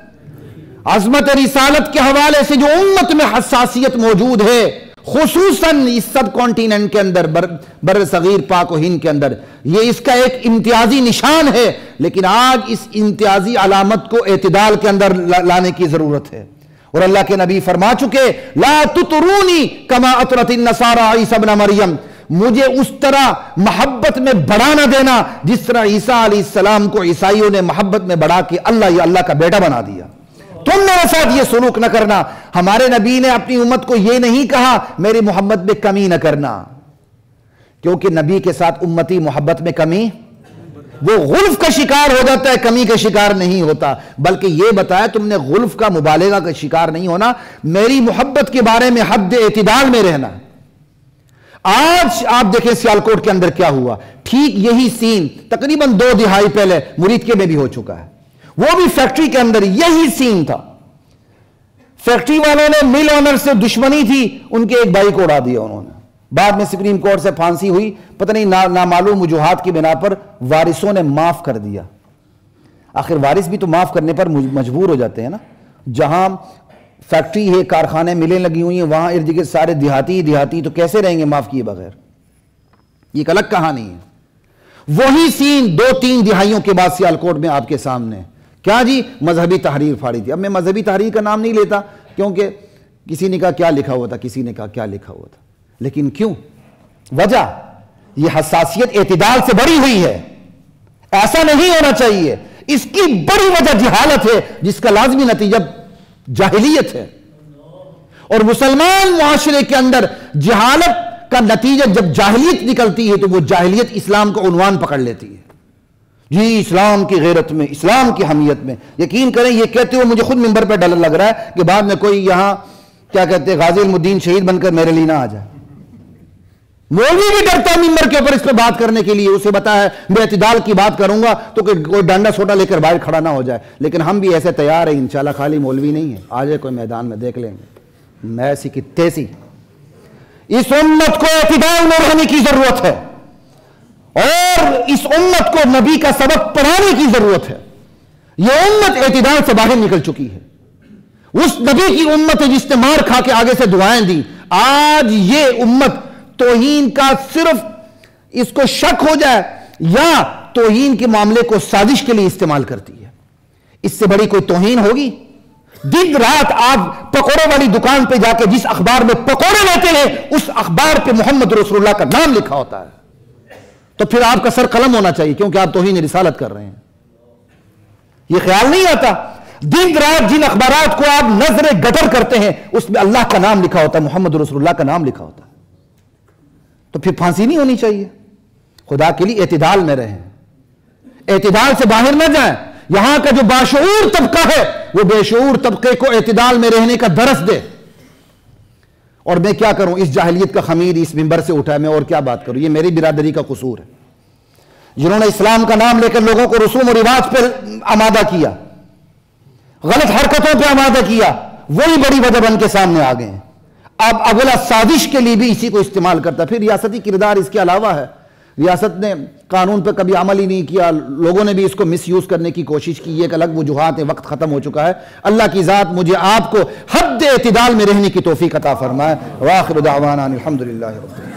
عظمت رسالت کے حوالے سے جو امت میں حساسیت موجود ہے، خصوصاً اس سب کانٹیننٹ کے اندر، بر صغیر پاک و ہند کے اندر، یہ اس کا ایک امتیازی نشان ہے، لیکن آج اس امتیازی علامت کو اعتدال کے اندر لانے کی ضرورت ہے۔ اور اللہ کے نبی فرما چکے، لا تطرونی کما اطرت النصارى عیسی ابن مریم، مجھے اس طرح محبت میں بڑھا نہ دینا جس طرح عیسیٰ علیہ السلام کو عیسائیوں نے محبت میں بڑھا کے اللہ کا بیٹا بنا دیا۔ تم میرے ساتھ یہ سلوک نہ کرنا۔ ہمارے نبی نے اپنی امت کو یہ نہیں کہا میری محبت میں کمی نہ کرنا، کیونکہ نبی کے ساتھ امتی محبت میں کمی، وہ غلف کا شکار ہو جاتا ہے، کمی کا شکار نہیں ہوتا، بلکہ یہ بتایا تم نے غلف کا، مبالغہ کا شکار نہیں ہونا، میری محبت کے بارے میں حد اعتدال میں رہنا۔ آج آپ دیکھیں سیالکوٹ کے اندر کیا ہوا، ٹھیک یہی سین تقریباً 2 دہائی پہلے مرید کے میں بھی ہو چکا ہے، وہ بھی فیکٹری کے اندر یہی سین تھا۔ فیکٹری والوں نے مل آنر سے دشمنی تھی، ان کے ایک بھائی کو اڑا دیا انہوں نے، بعد میں سپریم کورٹ سے پھانسی ہوئی، پتہ نہیں نامعلوم وجوہات کی بنا پر وارثوں نے معاف کر دیا۔ آخر وارث بھی تو معاف کرنے پر مجبور ہو جاتے ہیں نا۔ جہاں فیکٹری ہے، کارخانے، ملیں لگی ہوئی ہیں، وہاں ارد گرد سارے دیہاتی تو کیسے رہیں گے معاف کیے بغیر؟ یہ ایک الگ کہانی ہے۔ وہی سین 2-3 دہائیوں کے بعد سیالکوٹ میں آپ کے سامنے، کیا جی مذہبی تحریر پھاڑی تھی۔ اب میں مذہبی تحریر کا نام نہیں لیتا، کیونکہ کسی نے کہا کیا لکھا ہوا تھا، کسی نے کہا کیا لکھا ہوا تھا، لیکن کیوں؟ وجہ یہ حساسیت اعتدال سے بڑی ہوئی ہے، ایسا نہیں ہونا چاہیے۔ اس کی بڑی وجہ جہالت ہے، جس کا لازمی نتیجہ جاہلیت ہے، اور مسلمان معاشرے کے اندر جہالت کا نتیجہ جب جاہلیت نکلتی ہے تو وہ جاہلیت اسلام کو عنوان پکڑ لیتی ہے۔ جی اسلام کی غیرت میں، اسلام کی حمیت میں، یقین کریں یہ کہتے ہوئے مجھے خود منبر پہ ڈر لگ رہا ہے کہ بعد میں کوئی یہاں کیا کہتے ہیں غازی المدین شہید بن کر میرے لیے نہ آ جائے۔ مولوی بھی ڈرتا ہے منبر کے اوپر اس پہ بات کرنے کے لیے، اسے بتایا ہے میں اعتدال کی بات کروں گا تو کوئی ڈنڈا سوٹا لے کر باہر کھڑا نہ ہو جائے، لیکن ہم بھی ایسے تیار ہیں انشاءاللہ، خالی مولوی نہیں ہے، آ جائے کوئی میدان میں دیکھ لیں گے، میسی کی تیسی۔ اس امت کو اعتدال میں رہنے کی ضرورت ہے، اور اس امت کو نبی کا سبق پڑھانے کی ضرورت ہے۔ یہ امت اعتدال سے باہر نکل چکی ہے، اس نبی کی امت ہے جس نے مار کھا کے آگے سے دعائیں دی۔ آج یہ امت توہین کا صرف اس کو شک ہو جائے یا توہین کے معاملے کو سازش کے لیے استعمال کرتی ہے، اس سے بڑی کوئی توہین ہوگی؟ دن رات آپ پکوڑے والی دکان پہ جا کے جس اخبار میں پکوڑے لیتے ہیں اس اخبار پہ محمد رسول اللہ کا نام لکھا ہوتا ہے، تو پھر آپ کا سر قلم ہونا چاہیے، کیونکہ آپ توہین رسالت کر رہے ہیں۔ یہ خیال نہیں آتا دن رات جن اخبارات کو آپ نظر گٹر کرتے ہیں اس میں اللہ کا نام لکھا ہوتا ہے، محمد رسول اللہ کا نام لکھا ہوتا ہے، تو پھر پھانسی نہیں ہونی چاہیے۔ خدا کے لیے اعتدال میں رہیں، اعتدال سے باہر نہ جائیں۔ یہاں کا جو باشعور طبقہ ہے وہ بے شعور طبقے کو اعتدال میں رہنے کا درس دے۔ اور میں کیا کروں، اس جاہلیت کا خمیر اس منبر سے اٹھا ہے، میں اور کیا بات کروں؟ یہ میری برادری کا قصور ہے، جنہوں نے اسلام کا نام لے کر لوگوں کو رسوم و رواج پر آمادہ کیا، غلط حرکتوں پہ آمادہ کیا، وہی بڑی وجہ بن کے سامنے آ گئے ہیں۔ اب اگلا سازش کے لیے بھی اسی کو استعمال کرتا ہے. پھر ریاستی کردار اس کے علاوہ ہے. ریاست نے قانون پہ کبھی عمل ہی نہیں کیا, لوگوں نے بھی اس کو مس یوز کرنے کی کوشش کی. یہ ایک الگ وجوہات ہیں, وقت ختم ہو چکا ہے. اللہ کی ذات مجھے آپ کو حد اعتدال میں رہنے کی توفیق عطا فرمائے. وآخر دعوانا الحمدللہ رب العالمین.